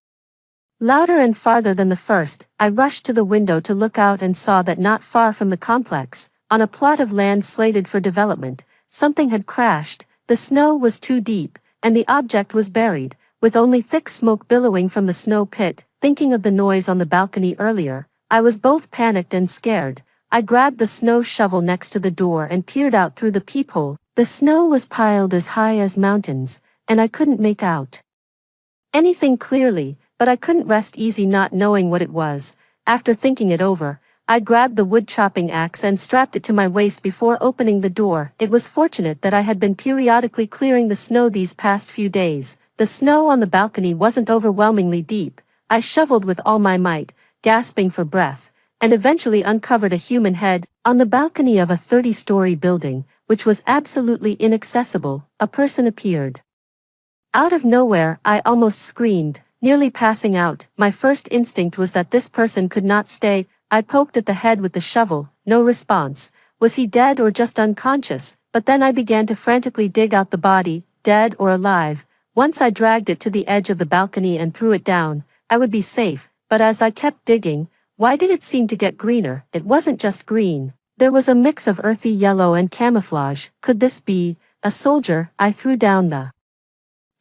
Louder and farther than the first. I rushed to the window to look out and saw that not far from the complex, on a plot of land slated for development, something had crashed. The snow was too deep, and the object was buried, with only thick smoke billowing from the snow pit. Thinking of the noise on the balcony earlier, I was both panicked and scared. I grabbed the snow shovel next to the door and peered out through the peephole. The snow was piled as high as mountains, and I couldn't make out anything clearly, but I couldn't rest easy not knowing what it was. After thinking it over, I grabbed the wood chopping axe and strapped it to my waist before opening the door. It was fortunate that I had been periodically clearing the snow these past few days. The snow on the balcony wasn't overwhelmingly deep. I shoveled with all my might, gasping for breath, and eventually uncovered a human head. On the balcony of a 30-story building, which was absolutely inaccessible, a person appeared. Out of nowhere, I almost screamed, nearly passing out. My first instinct was that this person could not stay. I poked at the head with the shovel, no response. Was he dead or just unconscious? But then I began to frantically dig out the body, dead or alive. Once I dragged it to the edge of the balcony and threw it down, I would be safe. But as I kept digging, why did it seem to get greener? It wasn't just green. There was a mix of earthy yellow and camouflage. Could this be a soldier? I threw down the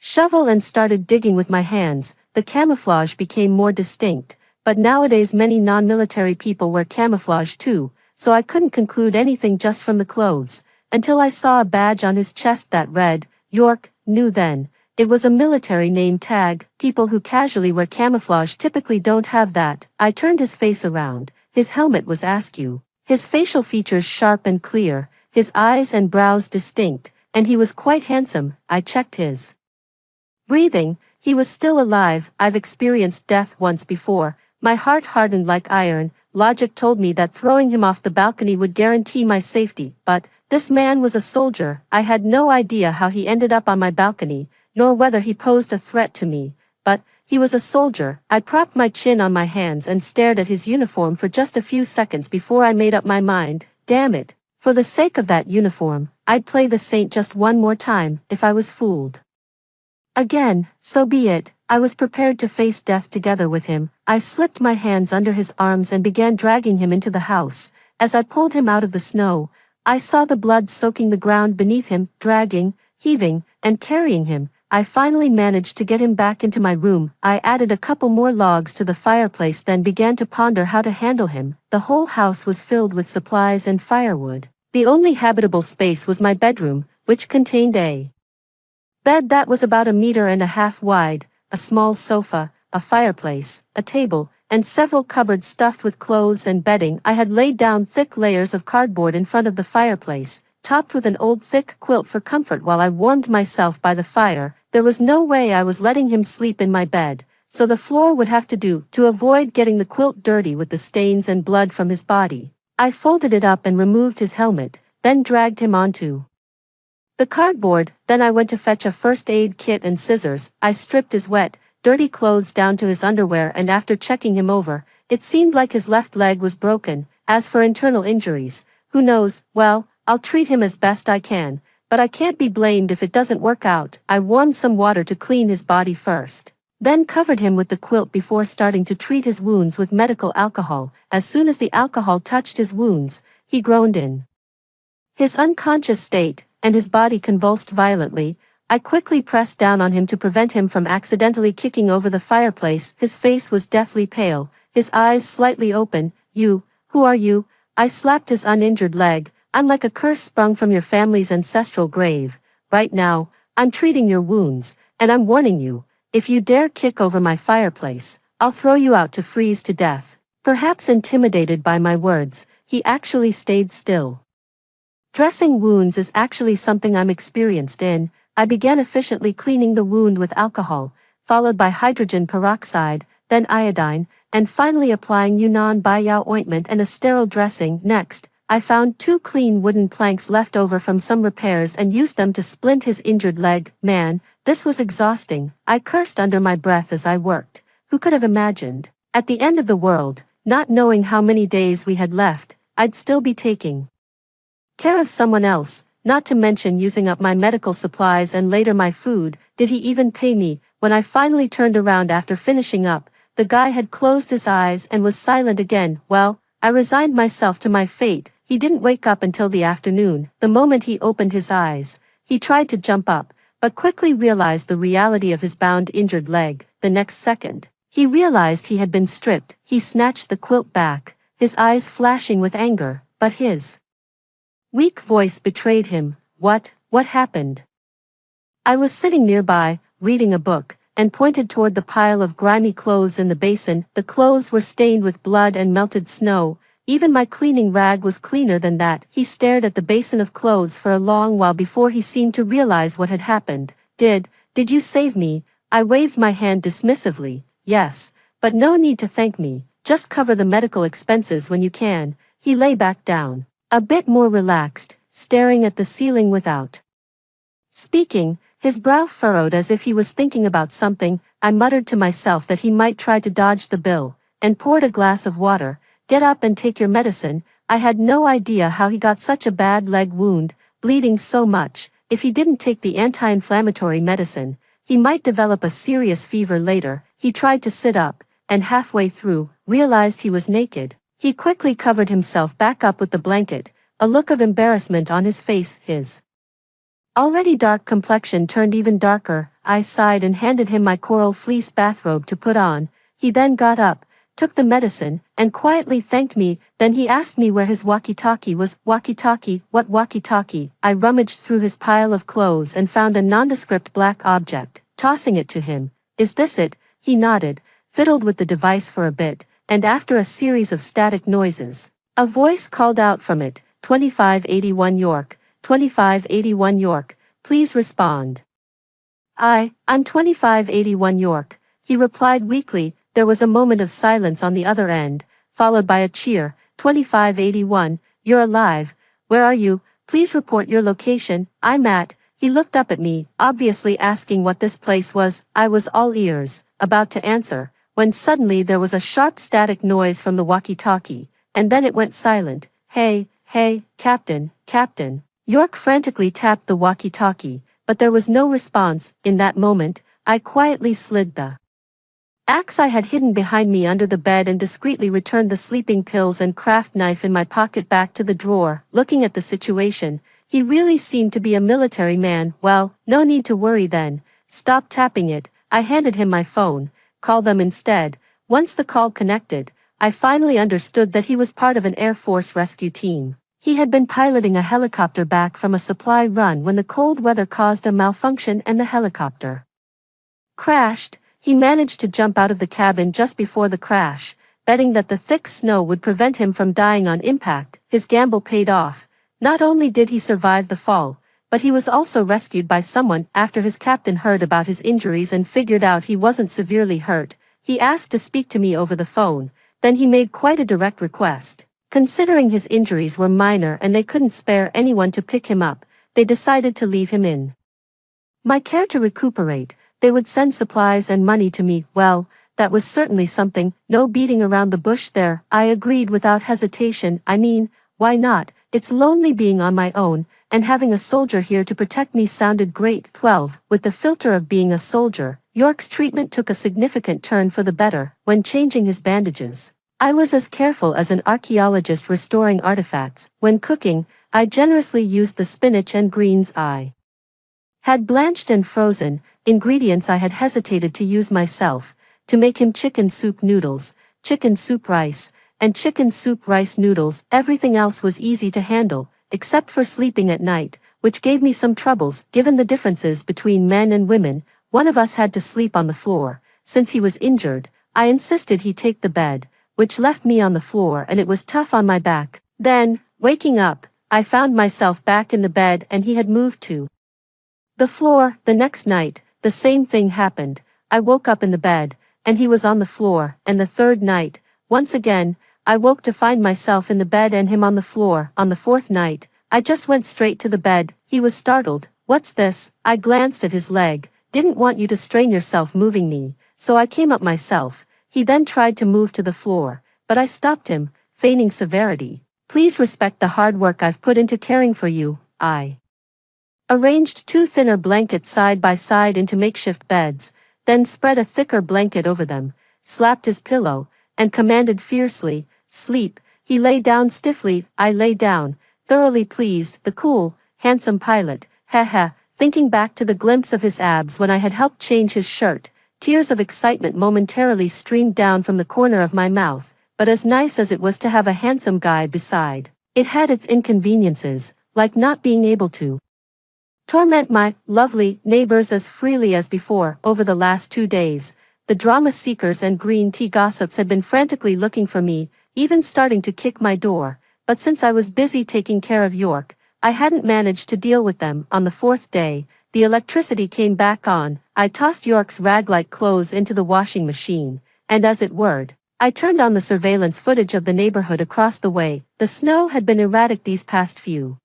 shovel and started digging with my hands. The camouflage became more distinct, but nowadays many non-military people wear camouflage too, so I couldn't conclude anything just from the clothes, until I saw a badge on his chest that read, York. Knew then. It was a military name tag. People who casually wear camouflage typically don't have that. I turned his face around. His helmet was askew. His facial features sharp and clear, his eyes and brows distinct, and he was quite handsome. I checked his breathing. He was still alive. I've experienced death once before. My heart hardened like iron. Logic told me that throwing him off the balcony would guarantee my safety, but this man was a soldier. I had no idea how he ended up on my balcony, nor whether he posed a threat to me, but he was a soldier. I propped my chin on my hands and stared at his uniform for just a few seconds before I made up my mind. Damn it. For the sake of that uniform, I'd play the saint just one more time. If I was fooled again, so be it. I was prepared to face death together with him. I slipped my hands under his arms and began dragging him into the house. As I pulled him out of the snow, I saw the blood soaking the ground beneath him. Dragging, heaving, and carrying him, I finally managed to get him back into my room. I added a couple more logs to the fireplace, then began to ponder how to handle him. The whole house was filled with supplies and firewood. The only habitable space was my bedroom, which contained a bed that was about 1.5 meters wide, a small sofa, a fireplace, a table, and several cupboards stuffed with clothes and bedding. I had laid down thick layers of cardboard in front of the fireplace, topped with an old thick quilt for comfort while I warmed myself by the fire. There was no way I was letting him sleep in my bed, so the floor would have to do to avoid getting the quilt dirty with the stains and blood from his body. I folded it up and removed his helmet, then dragged him onto the cardboard. Then I went to fetch a first aid kit and scissors. I stripped his wet, dirty clothes down to his underwear, and after checking him over, it seemed like his left leg was broken. As for internal injuries, who knows? Well, I'll treat him as best I can, but I can't be blamed if it doesn't work out. I warmed some water to clean his body first, then covered him with the quilt before starting to treat his wounds with medical alcohol. As soon as the alcohol touched his wounds, he groaned in his unconscious state, and his body convulsed violently. I quickly pressed down on him to prevent him from accidentally kicking over the fireplace. His face was deathly pale, his eyes slightly open. You, who are you? I slapped his uninjured leg. I'm like a curse sprung from your family's ancestral grave. Right now, I'm treating your wounds, and I'm warning you, if you dare kick over my fireplace, I'll throw you out to freeze to death. Perhaps intimidated by my words, he actually stayed still. Dressing wounds is actually something I'm experienced in. I began efficiently cleaning the wound with alcohol, followed by hydrogen peroxide, then iodine, and finally applying Yunnan Baiyao ointment and a sterile dressing. Next, I found 2 clean wooden planks left over from some repairs and used them to splint his injured leg. Man, this was exhausting. I cursed under my breath as I worked. Who could have imagined? At the end of the world, not knowing how many days we had left, I'd still be taking care of someone else, not to mention using up my medical supplies and later my food. Did he even pay me? When I finally turned around after finishing up, the guy had closed his eyes and was silent again. Well, I resigned myself to my fate. He didn't wake up until the afternoon. The moment he opened his eyes, he tried to jump up, but quickly realized the reality of his bound injured leg. The next second, he realized he had been stripped. He snatched the quilt back, his eyes flashing with anger, but his weak voice betrayed him. What happened? I was sitting nearby, reading a book, and pointed toward the pile of grimy clothes in the basin. The clothes were stained with blood and melted snow. Even my cleaning rag was cleaner than that. He stared at the basin of clothes for a long while before he seemed to realize what had happened. Did you save me? I waved my hand dismissively. Yes, but no need to thank me. Just cover the medical expenses when you can. He lay back down, a bit more relaxed, staring at the ceiling without speaking, his brow furrowed as if he was thinking about something. I muttered to myself that he might try to dodge the bill, and poured a glass of water. Get up and take your medicine. I had no idea how he got such a bad leg wound, bleeding so much. If he didn't take the anti-inflammatory medicine, he might develop a serious fever later. He tried to sit up, and halfway through, realized he was naked. He quickly covered himself back up with the blanket, a look of embarrassment on his face. His already dark complexion turned even darker. I sighed and handed him my coral fleece bathrobe to put on. He then got up, took the medicine, and quietly thanked me. Then he asked me where his walkie-talkie was. Walkie-talkie? What walkie-talkie? I rummaged through his pile of clothes and found a nondescript black object, tossing it to him. Is this it? He nodded, fiddled with the device for a bit, and after a series of static noises, a voice called out from it, 2581 York, 2581 York, please respond. I'm 2581 York, he replied weakly. There was a moment of silence on the other end, followed by a cheer. 2581, you're alive. Where are you? Please report your location. I'm at. He looked up at me, obviously asking what this place was. I was all ears, about to answer, when suddenly there was a sharp static noise from the walkie-talkie, and then it went silent. Hey, Captain. York frantically tapped the walkie-talkie, but there was no response. In that moment, I quietly slid the axe I had hidden behind me under the bed and discreetly returned the sleeping pills and craft knife in my pocket back to the drawer. Looking at the situation, he really seemed to be a military man. Well, no need to worry then. Stop tapping it. I handed him my phone. Call them instead. Once the call connected, I finally understood that he was part of an Air Force rescue team. He had been piloting a helicopter back from a supply run when the cold weather caused a malfunction and the helicopter crashed. He managed to jump out of the cabin just before the crash, betting that the thick snow would prevent him from dying on impact. His gamble paid off. Not only did he survive the fall, but he was also rescued by someone. After his captain heard about his injuries and figured out he wasn't severely hurt, he asked to speak to me over the phone. Then he made quite a direct request. Considering his injuries were minor and they couldn't spare anyone to pick him up, they decided to leave him in my care to recuperate. They would send supplies and money to me. Well, that was certainly something. No beating around the bush there. I agreed without hesitation. I mean, why not? It's lonely being on my own, and having a soldier here to protect me sounded great. 12. With the filter of being a soldier, York's treatment took a significant turn for the better. When changing his bandages, I was as careful as an archaeologist restoring artifacts. When cooking, I generously used the spinach and greens I had blanched and frozen, ingredients I had hesitated to use myself, to make him chicken soup noodles, chicken soup rice, and chicken soup rice noodles. Everything else was easy to handle, except for sleeping at night, which gave me some troubles. Given the differences between men and women, one of us had to sleep on the floor. Since he was injured, I insisted he take the bed, which left me on the floor, and it was tough on my back. Then, waking up, I found myself back in the bed and he had moved to the floor. The next night, the same thing happened. I woke up in the bed, and he was on the floor, and the third night, once again, I woke to find myself in the bed and him on the floor. On the fourth night, I just went straight to the bed. He was startled. What's this? I glanced at his leg. Didn't want you to strain yourself moving me, so I came up myself. He then tried to move to the floor, but I stopped him, feigning severity. Please respect the hard work I've put into caring for you. I arranged two thinner blankets side by side into makeshift beds, then spread a thicker blanket over them, slapped his pillow, and commanded fiercely, sleep. He lay down stiffly. I lay down, thoroughly pleased. The cool, handsome pilot, thinking back to the glimpse of his abs when I had helped change his shirt. Tears of excitement momentarily streamed down from the corner of my mouth, but as nice as it was to have a handsome guy beside, it had its inconveniences, like not being able to torment my lovely neighbors as freely as before. Over the last 2 days, the drama seekers and green tea gossips had been frantically looking for me, even starting to kick my door, but since I was busy taking care of York, I hadn't managed to deal with them. On the fourth day, the electricity came back on. I tossed York's rag-like clothes into the washing machine, and as it whirred, I turned on the surveillance footage of the neighborhood across the way. The snow had been erratic these past few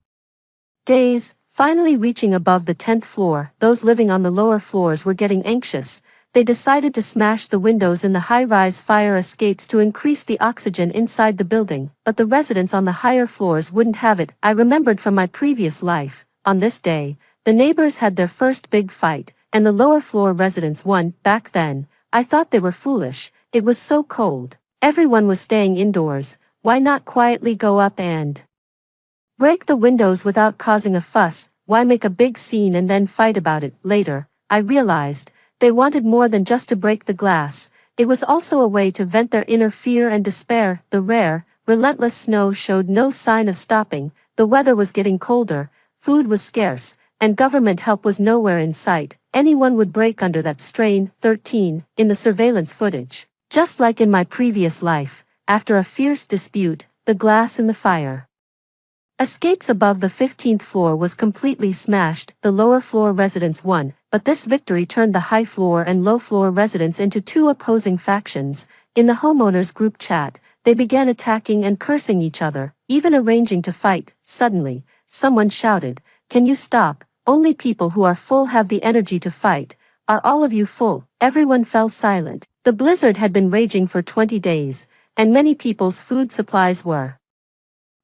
days, finally reaching above the 10th floor. Those living on the lower floors were getting anxious. They decided to smash the windows in the high-rise fire escapes to increase the oxygen inside the building, but the residents on the higher floors wouldn't have it. I remembered from my previous life, on this day, the neighbors had their first big fight, and the lower floor residents won. Back then, I thought they were foolish. It was so cold. Everyone was staying indoors. Why not quietly go up and break the windows without causing a fuss? Why make a big scene and then fight about it? Later, I realized, they wanted more than just to break the glass. It was also a way to vent their inner fear and despair. The rare, relentless snow showed no sign of stopping. The weather was getting colder, food was scarce, and government help was nowhere in sight. Anyone would break under that strain. 13. In the surveillance footage, just like in my previous life, after a fierce dispute, the glass in the fire escapes above the 15th floor was completely smashed. The lower floor residents won, but this victory turned the high floor and low floor residents into two opposing factions. In the homeowners group chat, they began attacking and cursing each other, even arranging to fight. Suddenly, someone shouted, "Can you stop? Only people who are full have the energy to fight. Are all of you full?" Everyone fell silent. The blizzard had been raging for 20 days, and many people's food supplies were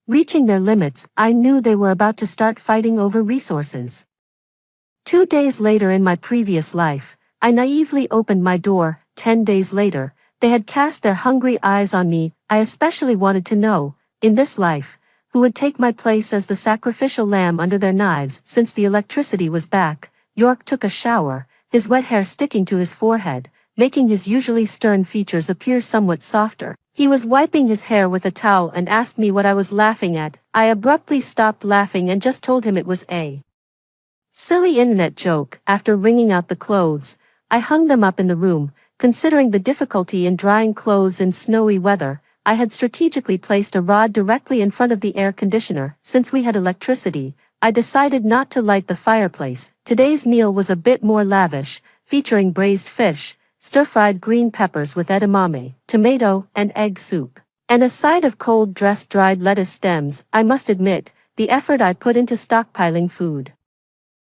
reaching their limits. I knew they were about to start fighting over resources. 2 days later in my previous life, I naively opened my door. 10 days later, they had cast their hungry eyes on me. I especially wanted to know, in this life, who would take my place as the sacrificial lamb under their knives. Since the electricity was back, York took a shower, his wet hair sticking to his forehead, making his usually stern features appear somewhat softer. He was wiping his hair with a towel and asked me what I was laughing at. I abruptly stopped laughing and just told him it was a silly internet joke. After wringing out the clothes, I hung them up in the room. Considering the difficulty in drying clothes in snowy weather, I had strategically placed a rod directly in front of the air conditioner. Since we had electricity, I decided not to light the fireplace. Today's meal was a bit more lavish, featuring braised fish, stir-fried green peppers with edamame, tomato, and egg soup, and a side of cold-dressed dried lettuce stems. I must admit, the effort I put into stockpiling food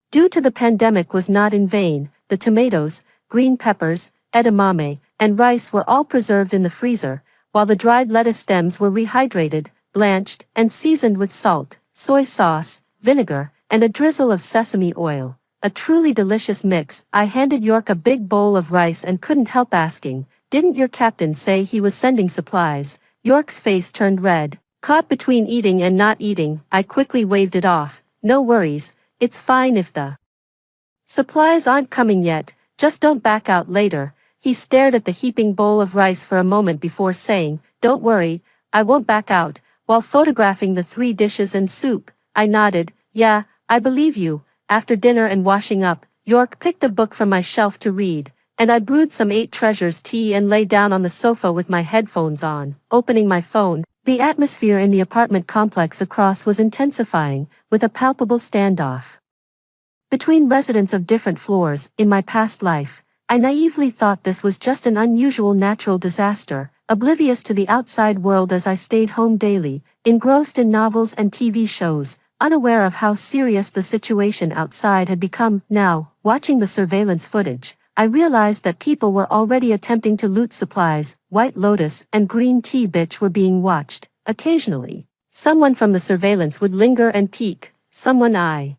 due to the pandemic was not in vain. The tomatoes, green peppers, edamame, and rice were all preserved in the freezer, while the dried lettuce stems were rehydrated, blanched, and seasoned with salt, soy sauce, vinegar, and a drizzle of sesame oil. A truly delicious mix. I handed York a big bowl of rice and couldn't help asking, "Didn't your captain say he was sending supplies?" York's face turned red. Caught between eating and not eating, I quickly waved it off. "No worries, it's fine if the supplies aren't coming yet, just don't back out later." He stared at the heaping bowl of rice for a moment before saying, "Don't worry, I won't back out," while photographing the 3 dishes and soup. I nodded, "Yeah, I believe you." After dinner and washing up, York picked a book from my shelf to read, and I brewed some 8 Treasures tea and lay down on the sofa with my headphones on. Opening my phone, the atmosphere in the apartment complex across was intensifying, with a palpable standoff between residents of different floors. In my past life, I naively thought this was just an unusual natural disaster, oblivious to the outside world as I stayed home daily, engrossed in novels and TV shows, unaware of how serious the situation outside had become. Now, watching the surveillance footage, I realized that people were already attempting to loot supplies. White Lotus and Green Tea Bitch were being watched. Occasionally, someone from the surveillance would linger and peek, someone I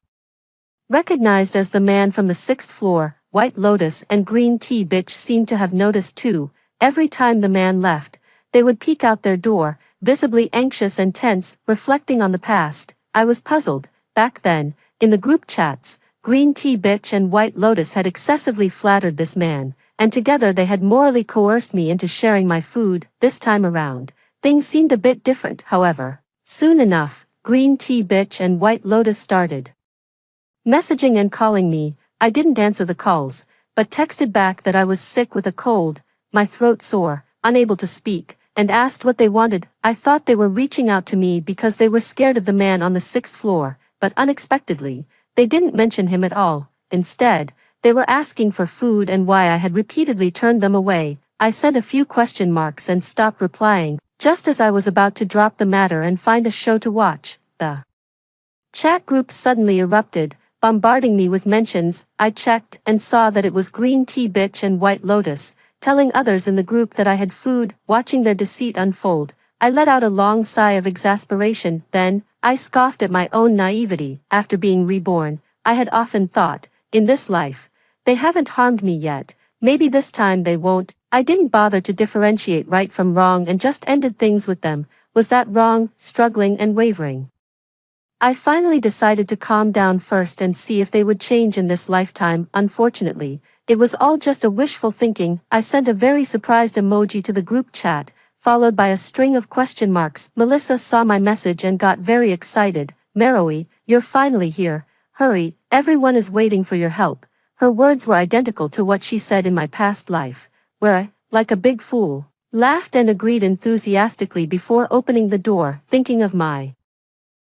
recognized as the man from the 6th floor. White Lotus and Green Tea Bitch seemed to have noticed too. Every time the man left, they would peek out their door, visibly anxious and tense, reflecting on the past. I was puzzled. Back then, in the group chats, Green Tea Bitch and White Lotus had excessively flattered this man, and together they had morally coerced me into sharing my food. This time around, things seemed a bit different, however. Soon enough, Green Tea Bitch and White Lotus started messaging and calling me. I didn't answer the calls, but texted back that I was sick with a cold, my throat sore, unable to speak, and asked what they wanted. I thought they were reaching out to me because they were scared of the man on the 6th floor, but unexpectedly, they didn't mention him at all. Instead, they were asking for food and why I had repeatedly turned them away. I sent a few question marks and stopped replying, just as I was about to drop the matter and find a show to watch. The chat group suddenly erupted, bombarding me with mentions. I checked and saw that it was Green Tea Bitch and White Lotus, telling others in the group that I had food. Watching their deceit unfold, I let out a long sigh of exasperation. Then, I scoffed at my own naivety. After being reborn, I had often thought, in this life, they haven't harmed me yet, maybe this time they won't. I didn't bother to differentiate right from wrong and just ended things with them. Was that wrong? Struggling and wavering, I finally decided to calm down first and see if they would change in this lifetime. Unfortunately, it was all just a wishful thinking. I sent a very surprised emoji to the group chat, followed by a string of question marks. Melissa saw my message and got very excited. Meroe, you're finally here. Hurry, everyone is waiting for your help. Her words were identical to what she said in my past life, where I, like a big fool, laughed and agreed enthusiastically before opening the door. Thinking of my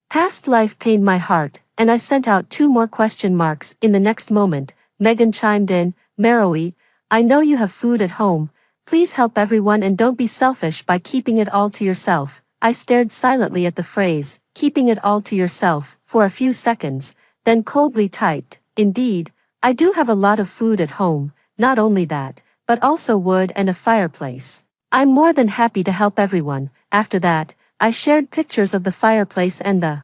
past life pained my heart, and I sent out 2 more question marks. In the next moment, Megan chimed in, Meroe, I know you have food at home. Please help everyone and don't be selfish by keeping it all to yourself. I stared silently at the phrase, keeping it all to yourself, for a few seconds, then coldly typed, indeed, I do have a lot of food at home. Not only that, but also wood and a fireplace. I'm more than happy to help everyone. After that, I shared pictures of the fireplace and the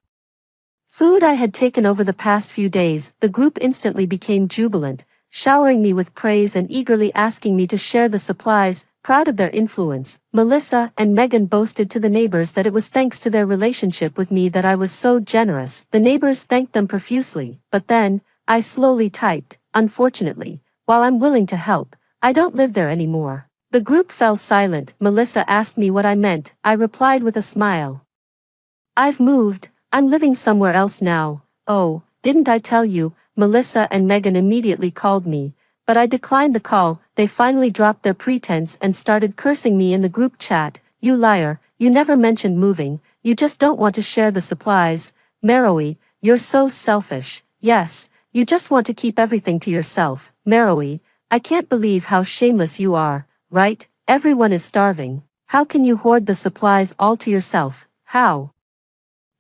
food I had taken over the past few days. The group instantly became jubilant, showering me with praise and eagerly asking me to share the supplies. Proud of their influence, Melissa and Megan boasted to the neighbors that it was thanks to their relationship with me that I was so generous. The neighbors thanked them profusely, but then, I slowly typed, unfortunately, while I'm willing to help, I don't live there anymore. The group fell silent. Melissa asked me what I meant. I replied with a smile. I've moved. I'm living somewhere else now. Oh, didn't I tell you? Melissa and Megan immediately called me, but I declined the call. They finally dropped their pretense and started cursing me in the group chat. You liar, you never mentioned moving, you just don't want to share the supplies. Meroe, you're so selfish. Yes, you just want to keep everything to yourself. Meroe, I can't believe how shameless you are. Right? Everyone is starving. How can you hoard the supplies all to yourself? How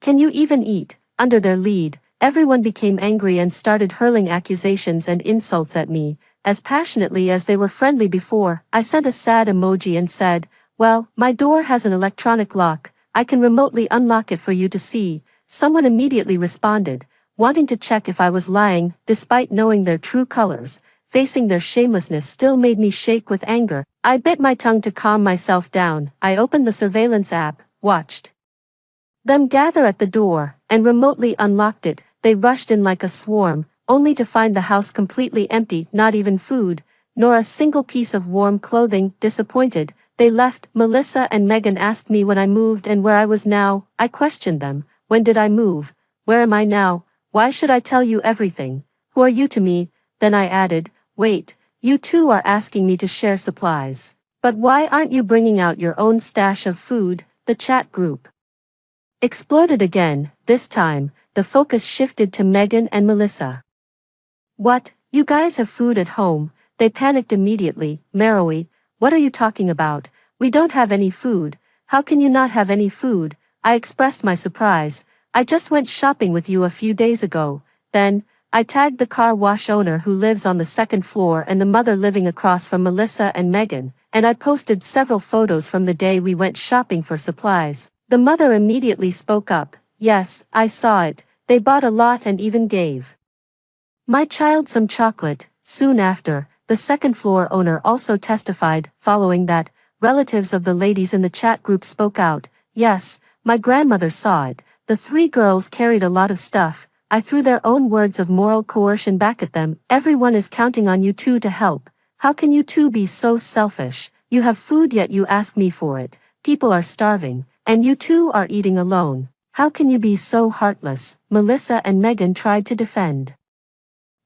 can you even eat? Under their lead, everyone became angry and started hurling accusations and insults at me, as passionately as they were friendly before. I sent a sad emoji and said, well, my door has an electronic lock. I can remotely unlock it for you to see. Someone immediately responded, wanting to check if I was lying. Despite knowing their true colors, facing their shamelessness still made me shake with anger. I bit my tongue to calm myself down. I opened the surveillance app, watched them gather at the door, and remotely unlocked it. They rushed in like a swarm, only to find the house completely empty, not even food, nor a single piece of warm clothing. Disappointed, they left. Melissa and Megan asked me when I moved and where I was now. I questioned them. When did I move? Where am I now? Why should I tell you everything? Who are you to me? Then I added, wait, you two are asking me to share supplies. But why aren't you bringing out your own stash of food? The chat group exploded again. This time, the focus shifted to Megan and Melissa. What? You guys have food at home? They panicked immediately. Meroe, what are you talking about? We don't have any food. How can you not have any food? I expressed my surprise. I just went shopping with you a few days ago. Then, I tagged the car wash owner who lives on the 2nd floor and the mother living across from Melissa and Megan, and I posted several photos from the day we went shopping for supplies. The mother immediately spoke up. Yes, I saw it. They bought a lot and even gave my child some chocolate. Soon after, the 2nd floor owner also testified. Following that, relatives of the ladies in the chat group spoke out. Yes, my grandmother saw it. The 3 girls carried a lot of stuff. I threw their own words of moral coercion back at them. Everyone is counting on you two to help. How can you two be so selfish? You have food yet you ask me for it. People are starving, and you two are eating alone. How can you be so heartless? Melissa and Megan tried to defend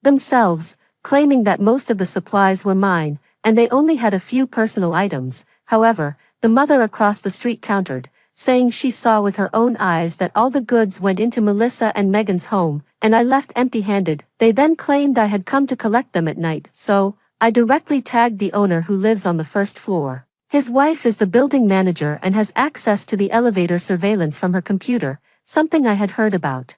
themselves, claiming that most of the supplies were mine, and they only had a few personal items. However, the mother across the street countered, saying she saw with her own eyes that all the goods went into Melissa and Megan's home, and I left empty-handed. They then claimed I had come to collect them at night, so I directly tagged the owner who lives on the first floor. His wife is the building manager and has access to the elevator surveillance from her computer, something I had heard about.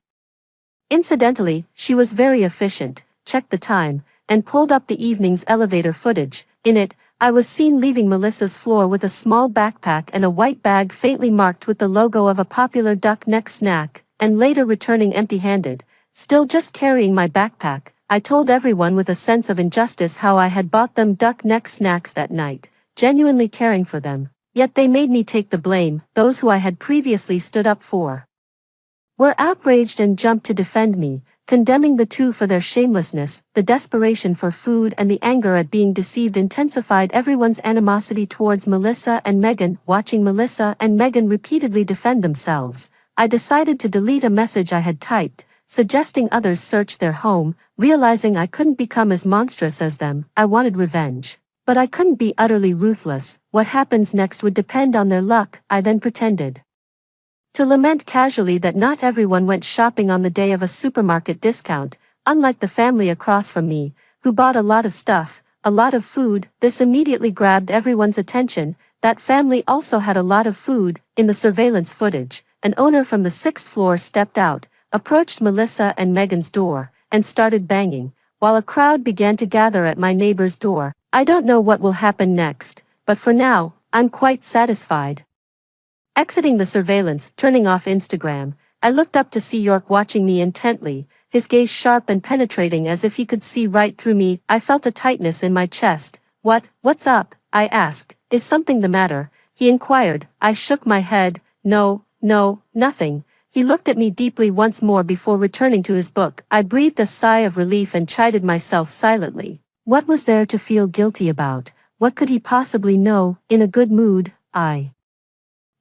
Incidentally, she was very efficient, checked the time, and pulled up the evening's elevator footage. In it, I was seen leaving Melissa's floor with a small backpack and a white bag faintly marked with the logo of a popular duck neck snack, and later returning empty-handed, still just carrying my backpack. I told everyone with a sense of injustice how I had bought them duck neck snacks that night, genuinely caring for them, yet they made me take the blame. Those who I had previously stood up for were outraged and jumped to defend me, condemning the two for their shamelessness. The desperation for food and the anger at being deceived intensified everyone's animosity towards Melissa and Megan. Watching Melissa and Megan repeatedly defend themselves, I decided to delete a message I had typed, suggesting others search their home. Realizing I couldn't become as monstrous as them, I wanted revenge. But I couldn't be utterly ruthless. What happens next would depend on their luck. I then pretended to lament casually that not everyone went shopping on the day of a supermarket discount, unlike the family across from me, who bought a lot of stuff, a lot of food. This immediately grabbed everyone's attention. That family also had a lot of food. In the surveillance footage, an owner from the 6th floor stepped out, approached Melissa and Megan's door, and started banging, while a crowd began to gather at my neighbor's door. I don't know what will happen next, but for now, I'm quite satisfied. Exiting the surveillance, turning off Instagram, I looked up to see York watching me intently, his gaze sharp and penetrating as if he could see right through me. I felt a tightness in my chest. What's up? I asked. Is something the matter? He inquired. I shook my head. No, nothing. He looked at me deeply once more before returning to his book. I breathed a sigh of relief and chided myself silently. What was there to feel guilty about? What could he possibly know? In a good mood, I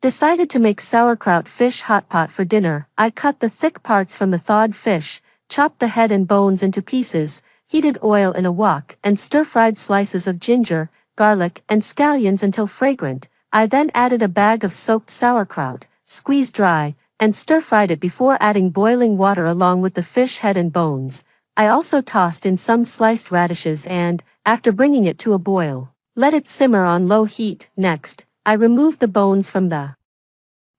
decided to make sauerkraut fish hot pot for dinner. I cut the thick parts from the thawed fish, chopped the head and bones into pieces, heated oil in a wok, and stir-fried slices of ginger, garlic, and scallions until fragrant. I then added a bag of soaked sauerkraut, squeezed dry, and stir-fried it before adding boiling water along with the fish head and bones. I also tossed in some sliced radishes and, after bringing it to a boil, let it simmer on low heat. Next, I removed the bones from the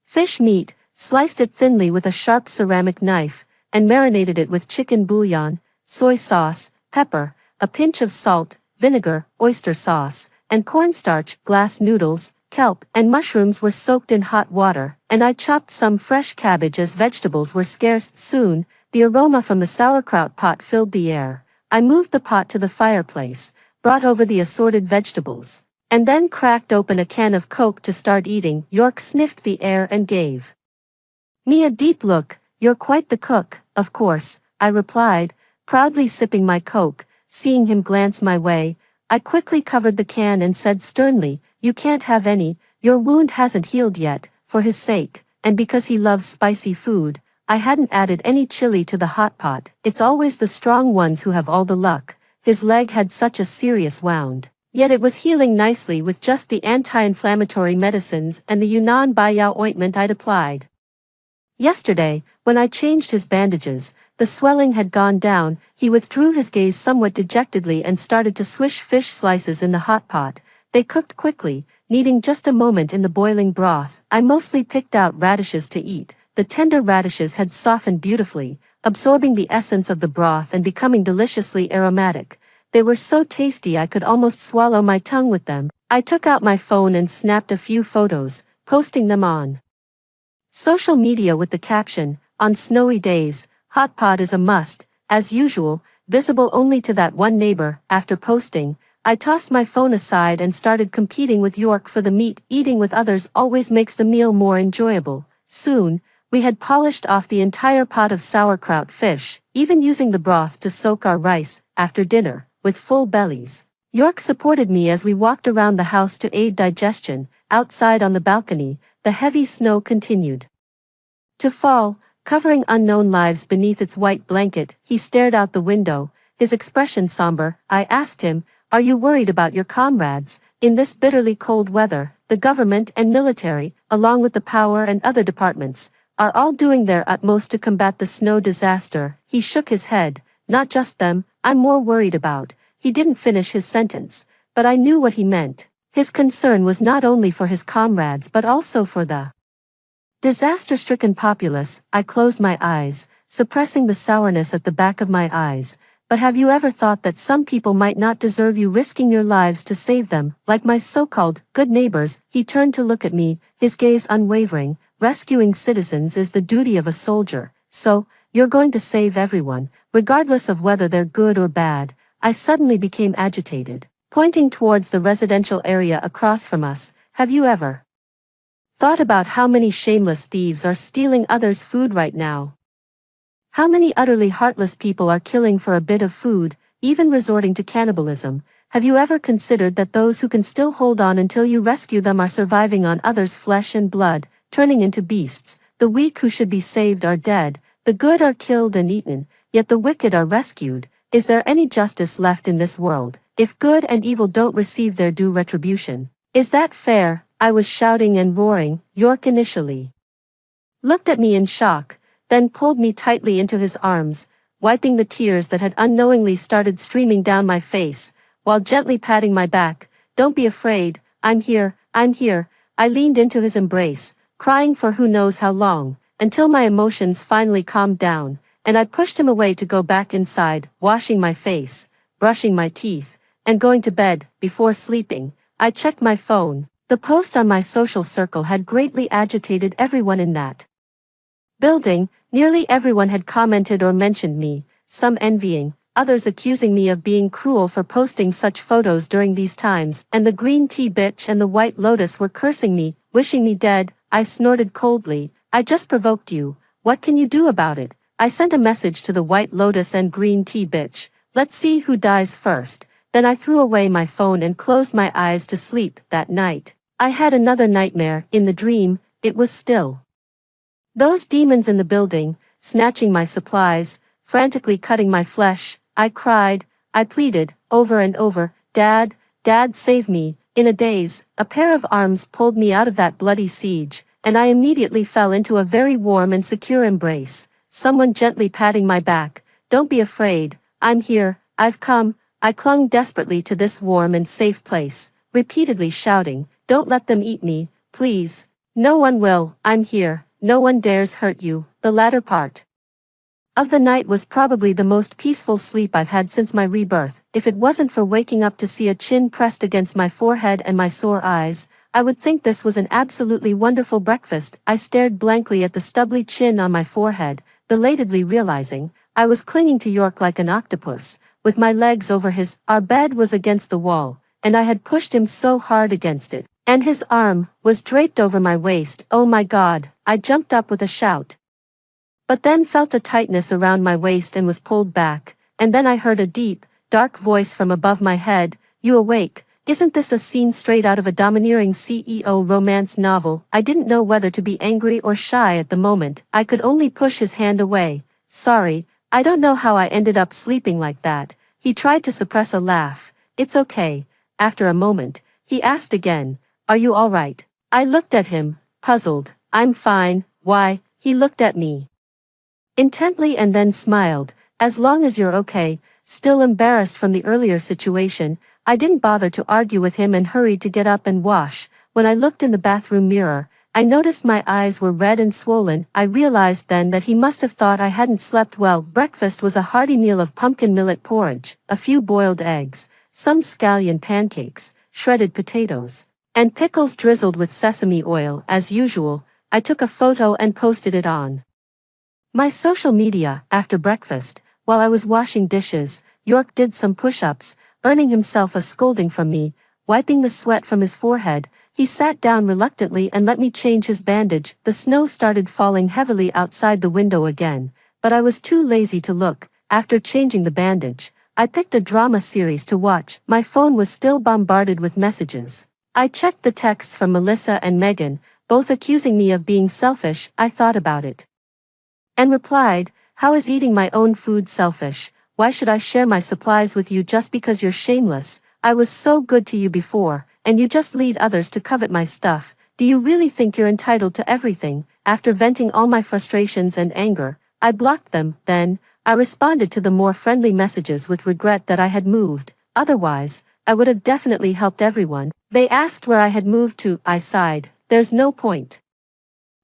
fish meat, sliced it thinly with a sharp ceramic knife, and marinated it with chicken bouillon, soy sauce, pepper, a pinch of salt, vinegar, oyster sauce, and cornstarch. Glass noodles, kelp, and mushrooms were soaked in hot water, and I chopped some fresh cabbage as vegetables were scarce. Soon, the aroma from the sauerkraut pot filled the air. I moved the pot to the fireplace, brought over the assorted vegetables, and then cracked open a can of Coke to start eating. York sniffed the air and gave me a deep look. You're quite the cook, of course, I replied, proudly sipping my Coke. Seeing him glance my way, I quickly covered the can and said sternly, you can't have any, your wound hasn't healed yet. For his sake, and because he loves spicy food, I hadn't added any chili to the hot pot. It's always the strong ones who have all the luck. His leg had such a serious wound, yet it was healing nicely with just the anti-inflammatory medicines and the Yunnan Baiyao ointment I'd applied. Yesterday, when I changed his bandages, the swelling had gone down. He withdrew his gaze somewhat dejectedly and started to swish fish slices in the hot pot. They cooked quickly, needing just a moment in the boiling broth. I mostly picked out radishes to eat. The tender radishes had softened beautifully, absorbing the essence of the broth and becoming deliciously aromatic. They were so tasty I could almost swallow my tongue with them. I took out my phone and snapped a few photos, posting them on social media with the caption, on snowy days, hot pot is a must, as usual, visible only to that one neighbor. After posting, I tossed my phone aside and started competing with York for the meat. Eating with others always makes the meal more enjoyable. Soon, We had polished off the entire pot of sauerkraut fish, even using the broth to soak our rice, after dinner, with full bellies. York supported me as we walked around the house to aid digestion. Outside on the balcony, the heavy snow continued to fall, covering unknown lives beneath its white blanket. He stared out the window, his expression somber. I asked him, "Are you worried about your comrades? In this bitterly cold weather, the government and military, along with the power and other departments, are all doing their utmost to combat the snow disaster." He shook his head. "Not just them, I'm more worried about." He didn't finish his sentence, but I knew what he meant. His concern was not only for his comrades but also for the disaster-stricken populace. I closed my eyes, suppressing the sourness at the back of my eyes. "But have you ever thought that some people might not deserve you risking your lives to save them, like my so-called good neighbors?" He turned to look at me, his gaze unwavering. "Rescuing citizens is the duty of a soldier, so, you're going to save everyone, regardless of whether they're good or bad." I suddenly became agitated, pointing towards the residential area across from us. "Have you ever thought about how many shameless thieves are stealing others' food right now? How many utterly heartless people are killing for a bit of food, even resorting to cannibalism? Have you ever considered that those who can still hold on until you rescue them are surviving on others' flesh and blood, turning into beasts? The weak who should be saved are dead, the good are killed and eaten, yet the wicked are rescued. Is there any justice left in this world, if good and evil don't receive their due retribution? Is that fair?" I was shouting and roaring. York initially looked at me in shock, then pulled me tightly into his arms, wiping the tears that had unknowingly started streaming down my face, while gently patting my back. "Don't be afraid, I'm here, I'm here." I leaned into his embrace, crying for who knows how long, until my emotions finally calmed down, and I pushed him away to go back inside, washing my face, brushing my teeth, and going to bed. Before sleeping, I checked my phone. The post on my social circle had greatly agitated everyone in that building. Nearly everyone had commented or mentioned me, some envying, others accusing me of being cruel for posting such photos during these times, and the green tea bitch and the white lotus were cursing me, wishing me dead. I snorted coldly. "I just provoked you. What can you do about it?" I sent a message to the white lotus and green tea bitch. "Let's see who dies first." Then I threw away my phone and closed my eyes to sleep. That night, I had another nightmare. In the dream, it was still those demons in the building, snatching my supplies, frantically cutting my flesh. I cried, I pleaded, over and over, "Dad, Dad, save me." In a daze, a pair of arms pulled me out of that bloody siege, and I immediately fell into a very warm and secure embrace, someone gently patting my back. "Don't be afraid, I'm here, I've come." I clung desperately to this warm and safe place, repeatedly shouting, "Don't let them eat me, please. No one will, I'm here, no one dares hurt you." The latter part of the night was probably the most peaceful sleep I've had since my rebirth. If it wasn't for waking up to see a chin pressed against my forehead and my sore eyes, I would think this was an absolutely wonderful breakfast. I stared blankly at the stubbly chin on my forehead, belatedly realizing I was clinging to York like an octopus, with my legs over his. Our bed was against the wall, and I had pushed him so hard against it, and his arm was draped over my waist. "Oh my God!" I jumped up with a shout, but then felt a tightness around my waist and was pulled back, and then I heard a deep, dark voice from above my head. "You awake? Isn't this a scene straight out of a domineering CEO romance novel?" I didn't know whether to be angry or shy at the moment. I could only push his hand away. "Sorry, I don't know how I ended up sleeping like that." He tried to suppress a laugh. "It's okay." After a moment, he asked again, "Are you all right?" I looked at him, puzzled. "I'm fine." "Why?" He looked at me intently and then smiled. "As long as you're okay." Still embarrassed from the earlier situation, I didn't bother to argue with him and hurried to get up and wash. When I looked in the bathroom mirror, I noticed my eyes were red and swollen. I realized then that he must have thought I hadn't slept well. Breakfast was a hearty meal of pumpkin millet porridge, a few boiled eggs, some scallion pancakes, shredded potatoes, and pickles drizzled with sesame oil. As usual, I took a photo and posted it on my social media. After breakfast, while I was washing dishes, York did some push-ups, earning himself a scolding from me. Wiping the sweat from his forehead, He sat down reluctantly and let me change his bandage. The snow started falling heavily outside the window again, but I was too lazy to look. After changing the bandage, I picked a drama series to watch. My phone was still bombarded with messages. I checked the texts from Melissa and Megan, both accusing me of being selfish. I thought about it and replied, "How is eating my own food selfish? Why should I share my supplies with you just because you're shameless? I was so good to you before, and you just lead others to covet my stuff. Do you really think you're entitled to everything?" After venting all my frustrations and anger, I blocked them. Then, I responded to the more friendly messages with regret that I had moved. Otherwise, I would have definitely helped everyone. They asked where I had moved to. I sighed. There's no point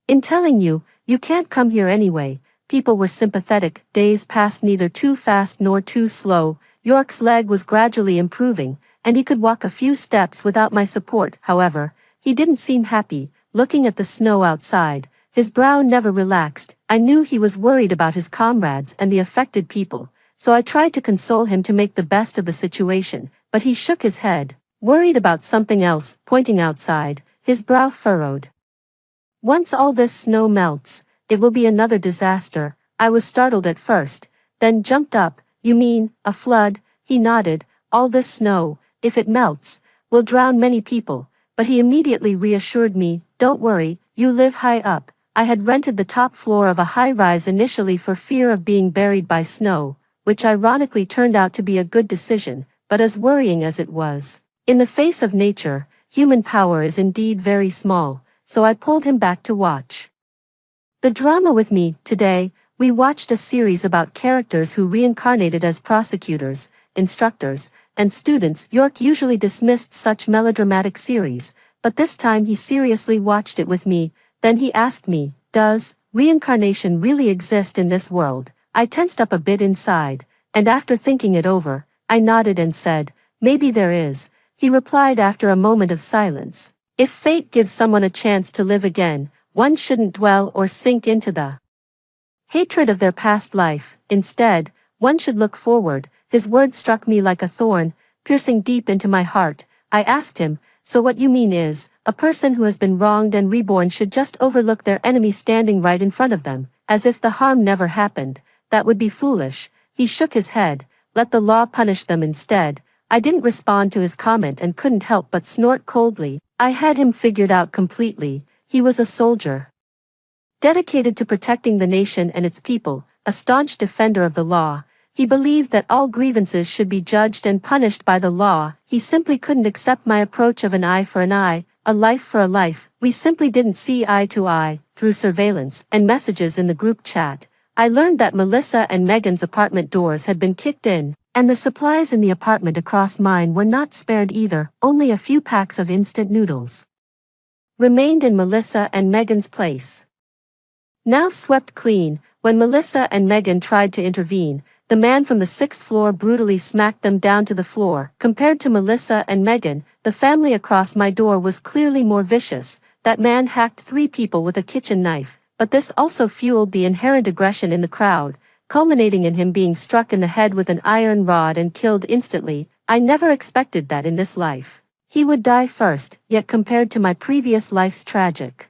in telling you, you can't come here anyway. People were sympathetic. Days passed neither too fast nor too slow. York's leg was gradually improving, and he could walk a few steps without my support. However, he didn't seem happy, looking at the snow outside. His brow never relaxed. I knew he was worried about his comrades and the affected people, so I tried to console him to make the best of the situation, but he shook his head, worried about something else, pointing outside, his brow furrowed. "Once all this snow melts, it will be another disaster." I was startled at first, then jumped up. "You mean, a flood?" He nodded. "All this snow, if it melts, will drown many people." But he immediately reassured me, "Don't worry, you live high up." I had rented the top floor of a high-rise initially for fear of being buried by snow, which ironically turned out to be a good decision, but as worrying as it was. In the face of nature, human power is indeed very small, so I pulled him back to watch the drama with me. Today, we watched a series about characters who reincarnated as prosecutors, instructors, and students. York usually dismissed such melodramatic series, but this time he seriously watched it with me. Then he asked me, "Does reincarnation really exist in this world?" I tensed up a bit inside, and after thinking it over, I nodded and said, "Maybe there is." He replied after a moment of silence, "If fate gives someone a chance to live again, one shouldn't dwell or sink into the hatred of their past life. Instead, one should look forward." His words struck me like a thorn, piercing deep into my heart. I asked him, "So what you mean is, a person who has been wronged and reborn should just overlook their enemy standing right in front of them, as if the harm never happened? That would be foolish." He shook his head. "Let the law punish them instead." I didn't respond to his comment and couldn't help but snort coldly. I had him figured out completely. He was a soldier, dedicated to protecting the nation and its people, a staunch defender of the law. He believed that all grievances should be judged and punished by the law. He simply couldn't accept my approach of an eye for an eye, a life for a life. We simply didn't see eye to eye. Through surveillance and messages in the group chat, I learned that Melissa and Megan's apartment doors had been kicked in, and the supplies in the apartment across mine were not spared either. Only a few packs of instant noodles remained in Melissa and Megan's place, now swept clean. When Melissa and Megan tried to intervene, the man from the 6th floor brutally smacked them down to the floor. Compared to Melissa and Megan, the family across my door was clearly more vicious. That man hacked 3 people with a kitchen knife, but this also fueled the inherent aggression in the crowd, culminating in him being struck in the head with an iron rod and killed instantly. I never expected that in this life he would die first, yet compared to my previous life's tragic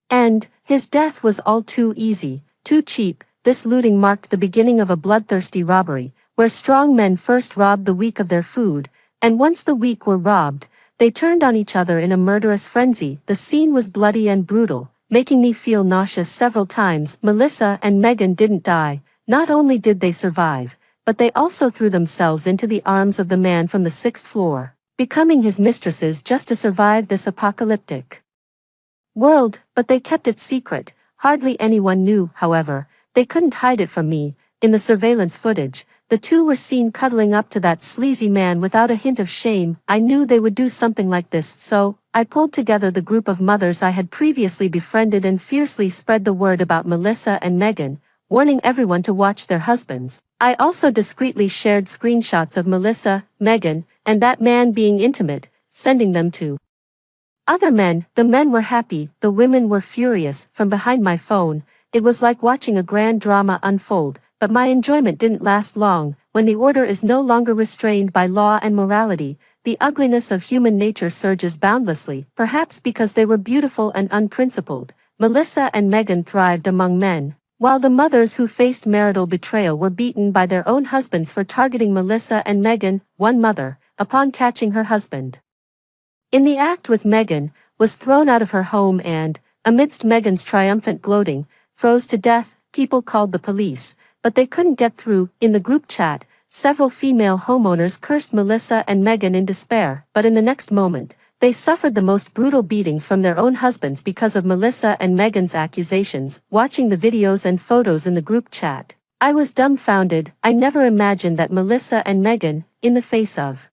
end, his death was all too easy, too cheap. This looting marked the beginning of a bloodthirsty robbery, where strong men first robbed the weak of their food, and once the weak were robbed, they turned on each other in a murderous frenzy. The scene was bloody and brutal, making me feel nauseous several times. Melissa and Megan didn't die. Not only did they survive, but they also threw themselves into the arms of the man from the 6th floor, becoming his mistresses just to survive this apocalyptic world. But they kept it secret. Hardly anyone knew. However, they couldn't hide it from me. In the surveillance footage, the two were seen cuddling up to that sleazy man without a hint of shame. I knew they would do something like this, so I pulled together the group of mothers I had previously befriended and fiercely spread the word about Melissa and Megan, warning everyone to watch their husbands. I also discreetly shared screenshots of Melissa, Megan, and that man being intimate, sending them to other men. The men were happy, the women were furious. From behind my phone, it was like watching a grand drama unfold, but my enjoyment didn't last long. When the order is no longer restrained by law and morality, the ugliness of human nature surges boundlessly, perhaps because they were beautiful and unprincipled. Melissa and Megan thrived among men, while the mothers who faced marital betrayal were beaten by their own husbands for targeting Melissa and Megan. One mother, upon catching her husband in the act with Megan, was thrown out of her home and, amidst Megan's triumphant gloating, froze to death. People called the police, but they couldn't get through. In the group chat, several female homeowners cursed Melissa and Megan in despair, but in the next moment, they suffered the most brutal beatings from their own husbands because of Melissa and Megan's accusations. Watching the videos and photos in the group chat, I was dumbfounded. I never imagined that Melissa and Megan, in the face of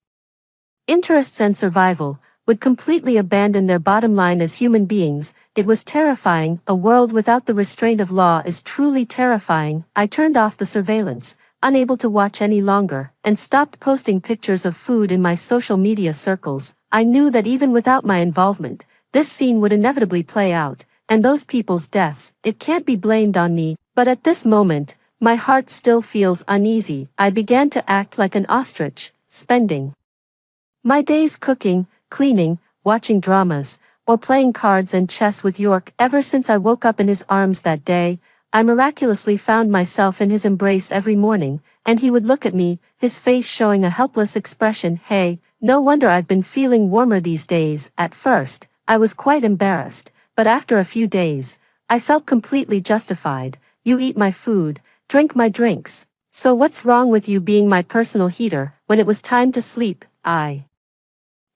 interests and survival, would completely abandon their bottom line as human beings. It was terrifying. A world without the restraint of law is truly terrifying. I turned off the surveillance, unable to watch any longer, and stopped posting pictures of food in my social media circles. I knew that even without my involvement, this scene would inevitably play out, and those people's deaths, it can't be blamed on me. But at this moment, my heart still feels uneasy. I began to act like an ostrich, spending my days cooking, cleaning, watching dramas, or playing cards and chess with York. Ever since I woke up in his arms that day, I miraculously found myself in his embrace every morning, and he would look at me, his face showing a helpless expression. Hey, no wonder I've been feeling warmer these days. At first, I was quite embarrassed, but after a few days, I felt completely justified. You eat my food, drink my drinks. So what's wrong with you being my personal heater? When it was time to sleep, I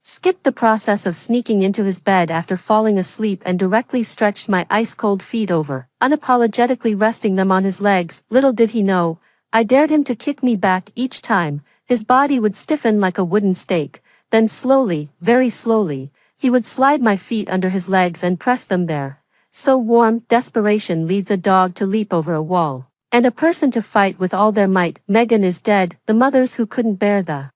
skipped the process of sneaking into his bed after falling asleep and directly stretched my ice-cold feet over, unapologetically resting them on his legs. Little did he know, I dared him to kick me back each time. His body would stiffen like a wooden stake, then slowly, very slowly, he would slide my feet under his legs and press them there. So warm. Desperation leads a dog to leap over a wall, and a person to fight with all their might. Megan is dead. The mothers who couldn't bear the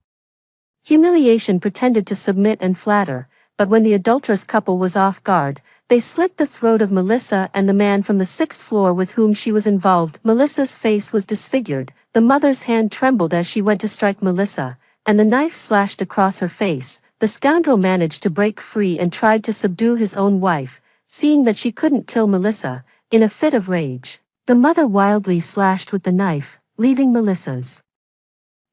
humiliation pretended to submit and flatter, but when the adulterous couple was off guard, they slit the throat of Melissa and the man from the 6th floor with whom she was involved. Melissa's face was disfigured, the mother's hand trembled as she went to strike Melissa, and the knife slashed across her face. The scoundrel managed to break free and tried to subdue his own wife. Seeing that she couldn't kill Melissa, in a fit of rage, the mother wildly slashed with the knife, leaving Melissa's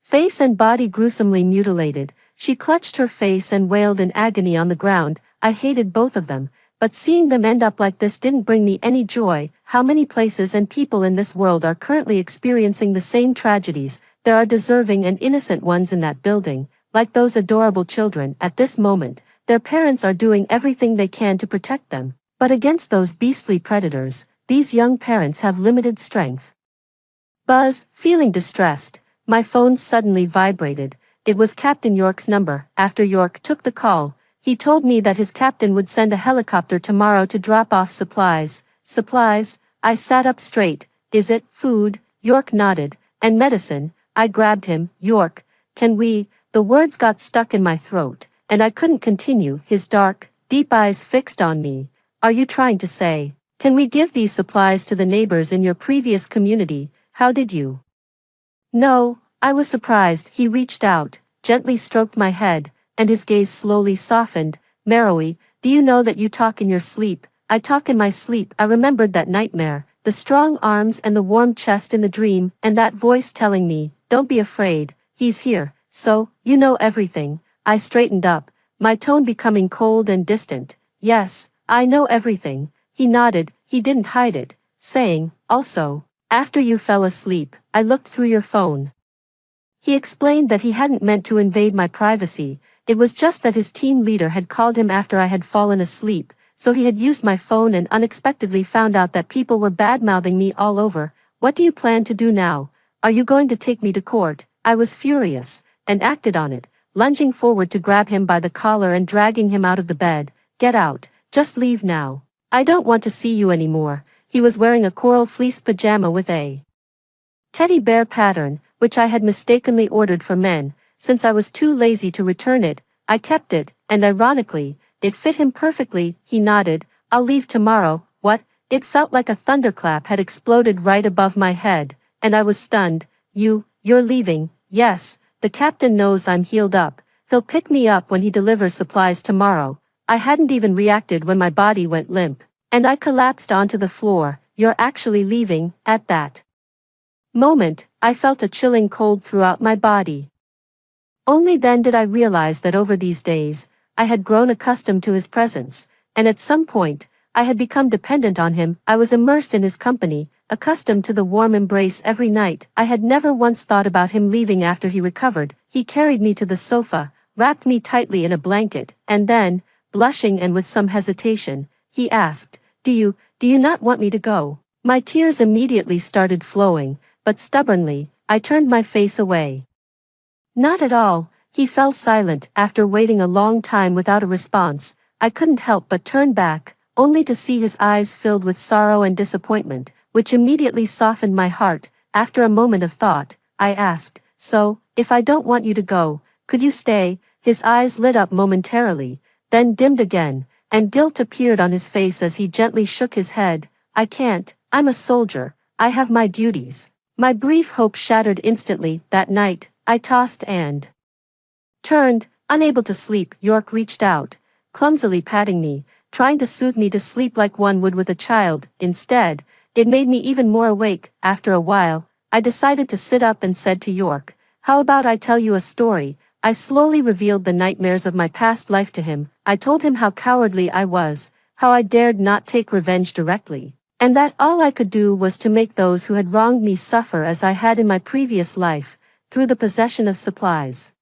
face and body gruesomely mutilated. She clutched her face and wailed in agony on the ground. I hated both of them, but seeing them end up like this didn't bring me any joy. How many places and people in this world are currently experiencing the same tragedies? There are deserving and innocent ones in that building, like those adorable children. At this moment, their parents are doing everything they can to protect them, but against those beastly predators, these young parents have limited strength. Buzz, feeling distressed, my phone suddenly vibrated. It was Captain York's number. After York took the call, he told me that his captain would send a helicopter tomorrow to drop off supplies. Supplies? I sat up straight. Is it food? York nodded. And medicine? I grabbed him. York, can we? The words got stuck in my throat, and I couldn't continue. His dark, deep eyes fixed on me. Are you trying to say, can we give these supplies to the neighbors in your previous community? How did you know? I was surprised. He reached out, gently stroked my head, and his gaze slowly softened. Marrowy, do you know that you talk in your sleep? I talk in my sleep. I remembered that nightmare, the strong arms and the warm chest in the dream, and that voice telling me, don't be afraid, he's here. So, you know everything. I straightened up, my tone becoming cold and distant. Yes, I know everything. He nodded. He didn't hide it, saying, also, after you fell asleep, I looked through your phone. He explained that he hadn't meant to invade my privacy. It was just that his team leader had called him after I had fallen asleep, so he had used my phone and unexpectedly found out that people were bad-mouthing me all over. What do you plan to do now? Are you going to take me to court? I was furious, and acted on it, lunging forward to grab him by the collar and dragging him out of the bed. Get out. Just leave now. I don't want to see you anymore. He was wearing a coral fleece pajama with a teddy bear pattern, which I had mistakenly ordered for men. Since I was too lazy to return it, I kept it, and ironically, it fit him perfectly. He nodded. I'll leave tomorrow. What? It felt like a thunderclap had exploded right above my head, and I was stunned. You're leaving? Yes, the captain knows I'm healed up. He'll pick me up when he delivers supplies tomorrow. I hadn't even reacted when my body went limp, and I collapsed onto the floor. You're actually leaving. At that moment, I felt a chilling cold throughout my body. Only then did I realize that over these days, I had grown accustomed to his presence, and at some point, I had become dependent on him. I was immersed in his company, accustomed to the warm embrace every night. I had never once thought about him leaving after he recovered. He carried me to the sofa, wrapped me tightly in a blanket, and then, blushing and with some hesitation, he asked, Do you not want me to go? My tears immediately started flowing, but stubbornly, I turned my face away. Not at all. He fell silent. After waiting a long time without a response, I couldn't help but turn back, only to see his eyes filled with sorrow and disappointment, which immediately softened my heart. After a moment of thought, I asked, So, if I don't want you to go, could you stay? His eyes lit up momentarily, then dimmed again, and guilt appeared on his face as he gently shook his head. I can't. I'm a soldier. I have my duties. My brief hope shattered instantly. That night, I tossed and turned, unable to sleep. York reached out, clumsily patting me, trying to soothe me to sleep like one would with a child. Instead, it made me even more awake. After a while, I decided to sit up and said to York, How about I tell you a story? I slowly revealed the nightmares of my past life to him. I told him how cowardly I was, how I dared not take revenge directly, and that all I could do was to make those who had wronged me suffer as I had in my previous life, through the possession of supplies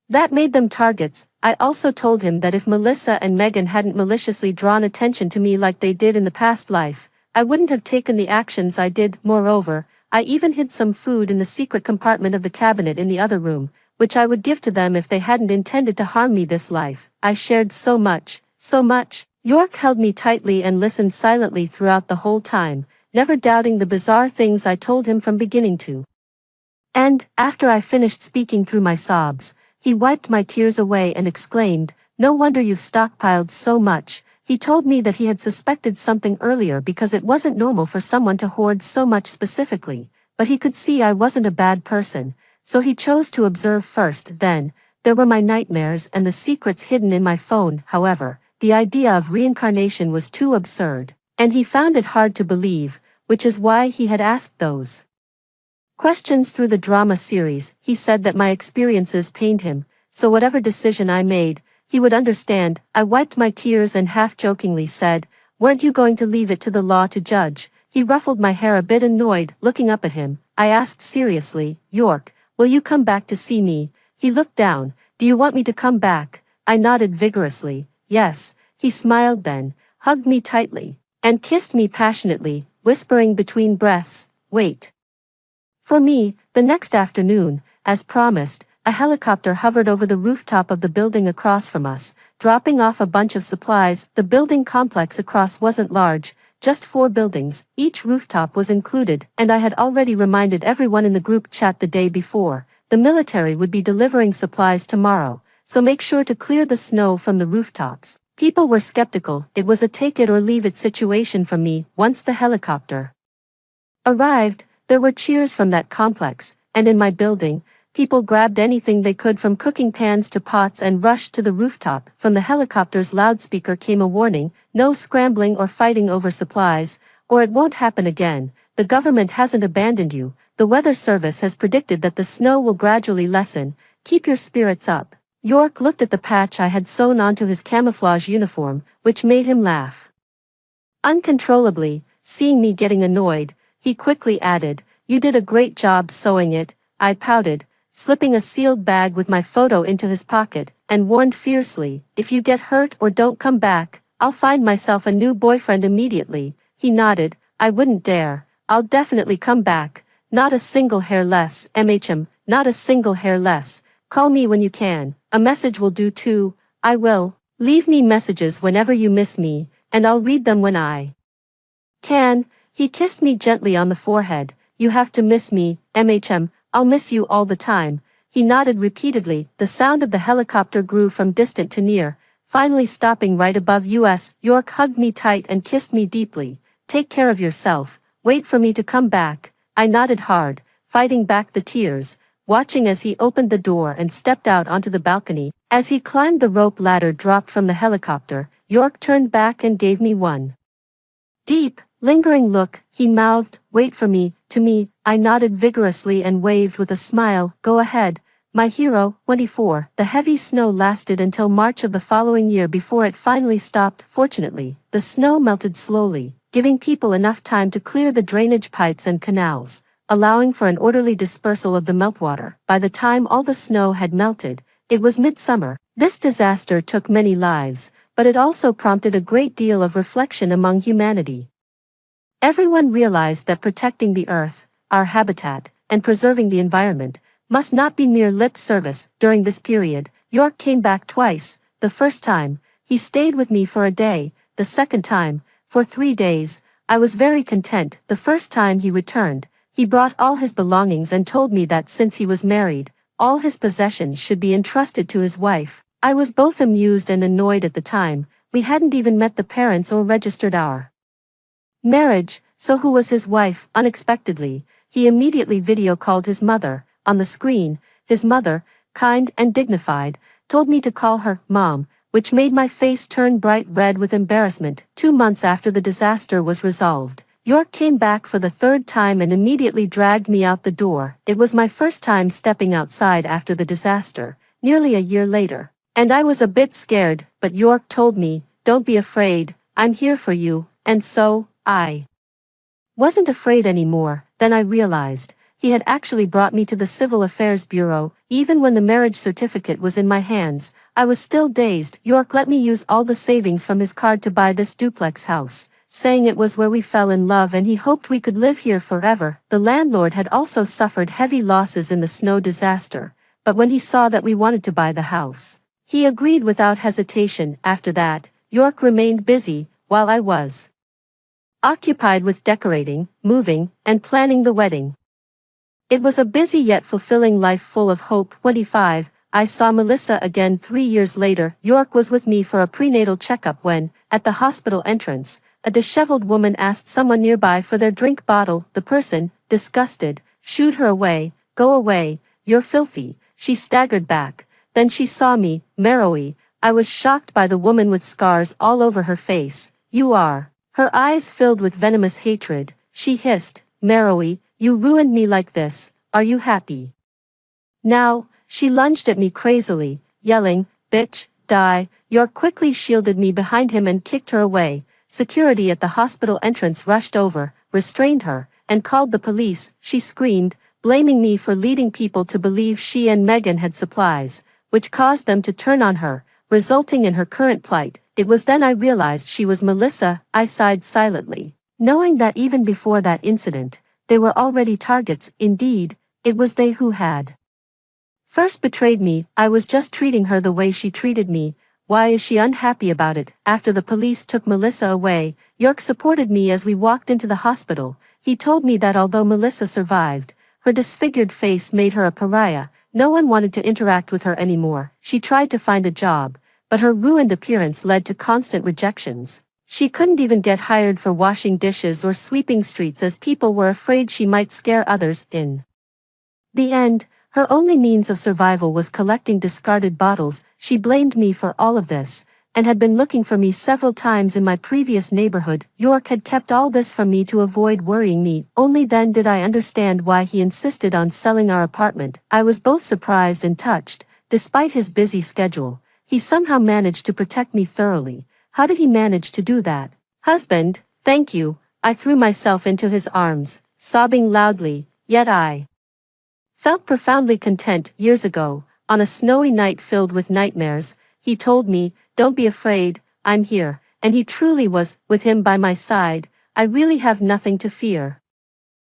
that made them targets. I also told him that if Melissa and Megan hadn't maliciously drawn attention to me like they did in the past life, I wouldn't have taken the actions I did. Moreover, I even hid some food in the secret compartment of the cabinet in the other room, which I would give to them if they hadn't intended to harm me this life. I shared so much, so much. York held me tightly and listened silently throughout the whole time, never doubting the bizarre things I told him from beginning to end. After I finished speaking through my sobs, he wiped my tears away and exclaimed, No wonder you've stockpiled so much. He told me that he had suspected something earlier because it wasn't normal for someone to hoard so much specifically, but he could see I wasn't a bad person, so he chose to observe first. Then, there were my nightmares and the secrets hidden in my phone. However, the idea of reincarnation was too absurd, and he found it hard to believe, which is why he had asked those questions through the drama series. He said that my experiences pained him, so whatever decision I made, he would understand. I wiped my tears and half-jokingly said, Weren't you going to leave it to the law to judge? He ruffled my hair a bit annoyed. Looking up at him, I asked seriously, York, will you come back to see me? He looked down. Do you want me to come back? I nodded vigorously. Yes. He smiled then, hugged me tightly, and kissed me passionately, whispering between breaths, Wait for me. The next afternoon, as promised, a helicopter hovered over the rooftop of the building across from us, dropping off a bunch of supplies. The building complex across wasn't large, just 4 buildings, each rooftop was included, and I had already reminded everyone in the group chat the day before, the military would be delivering supplies tomorrow, so make sure to clear the snow from the rooftops. People were skeptical. It was a take it or leave it situation from me. Once the helicopter arrived, there were cheers from that complex, and in my building, people grabbed anything they could from cooking pans to pots and rushed to the rooftop. From the helicopter's loudspeaker came a warning, no scrambling or fighting over supplies, or it won't happen again. The government hasn't abandoned you. The weather service has predicted that the snow will gradually lessen. Keep your spirits up. York looked at the patch I had sewn onto his camouflage uniform, which made him laugh uncontrollably. Seeing me getting annoyed, he quickly added, You did a great job sewing it. I pouted, slipping a sealed bag with my photo into his pocket, and warned fiercely, If you get hurt or don't come back, I'll find myself a new boyfriend immediately. He nodded. I wouldn't dare. I'll definitely come back. Not a single hair less. Not a single hair less. Call me when you can. A message will do too. I will. Leave me messages whenever you miss me, and I'll read them when I can. He kissed me gently on the forehead. You have to miss me, I'll miss you all the time. He nodded repeatedly. The sound of the helicopter grew from distant to near, finally stopping right above us. York hugged me tight and kissed me deeply. Take care of yourself. Wait for me to come back. I nodded hard, fighting back the tears. watching as he opened the door and stepped out onto the balcony. As he climbed the rope ladder dropped from the helicopter, York turned back and gave me one deep, lingering look. He mouthed, "Wait for me." To me, I nodded vigorously and waved with a smile. "Go ahead, my hero." 24. The heavy snow lasted until March of the following year before it finally stopped. Fortunately, the snow melted slowly, giving people enough time to clear the drainage pipes and canals, allowing for an orderly dispersal of the meltwater. By the time all the snow had melted, it was midsummer. This disaster took many lives, but it also prompted a great deal of reflection among humanity. Everyone realized that protecting the earth, our habitat, and preserving the environment must not be mere lip service. During this period, York came back twice. The first time, he stayed with me for a day. The second time, for 3 days. I was very content. The first time he returned, he brought all his belongings and told me that since he was married, all his possessions should be entrusted to his wife. I was both amused and annoyed at the time. We hadn't even met the parents or registered our marriage, so who was his wife? Unexpectedly, he immediately video called his mother. On the screen, his mother, kind and dignified, told me to call her Mom, which made my face turn bright red with embarrassment. 2 months after the disaster was resolved, York came back for the third time and immediately dragged me out the door. It was my first time stepping outside after the disaster, nearly a year later, and I was a bit scared, but York told me, "Don't be afraid, I'm here for you," and so, I wasn't afraid anymore. Then I realized, he had actually brought me to the Civil Affairs Bureau. Even when the marriage certificate was in my hands, I was still dazed. York let me use all the savings from his card to buy this duplex house, saying it was where we fell in love and he hoped we could live here forever. The landlord had also suffered heavy losses in the snow disaster, but when he saw that we wanted to buy the house, he agreed without hesitation. After that, York remained busy, while I was occupied with decorating, moving, and planning the wedding. It was a busy yet fulfilling life full of hope. 25. I saw Melissa again 3 years later. York was with me for a prenatal checkup when, at the hospital entrance, a disheveled woman asked someone nearby for their drink bottle. The person, disgusted, shooed her away. "Go away, you're filthy." She staggered back. Then she saw me, Meroe. I was shocked by the woman with scars all over her face. "You are." Her eyes filled with venomous hatred. She hissed, "Meroe, you ruined me like this. Are you happy now?" She lunged at me crazily, yelling, "Bitch, die." York quickly shielded me behind him and kicked her away. Security at the hospital entrance rushed over, restrained her, and called the police. She screamed, blaming me for leading people to believe she and Megan had supplies, which caused them to turn on her, resulting in her current plight. It was then I realized she was Melissa. I sighed silently, knowing that even before that incident, they were already targets. Indeed, it was they who had first betrayed me. I was just treating her the way she treated me. Why is she unhappy about it? After the police took Melissa away, York supported me as we walked into the hospital. He told me that although Melissa survived, her disfigured face made her a pariah. No one wanted to interact with her anymore. She tried to find a job, but her ruined appearance led to constant rejections. She couldn't even get hired for washing dishes or sweeping streets as people were afraid she might scare others. In the end, her only means of survival was collecting discarded bottles. She blamed me for all of this, and had been looking for me several times in my previous neighborhood. York had kept all this from me to avoid worrying me. Only then did I understand why he insisted on selling our apartment. I was both surprised and touched. Despite his busy schedule, he somehow managed to protect me thoroughly. How did he manage to do that? "Husband, thank you." I threw myself into his arms, sobbing loudly, yet I felt profoundly content. Years ago, on a snowy night filled with nightmares, he told me, "Don't be afraid, I'm here," and he truly was. With him by my side, I really have nothing to fear.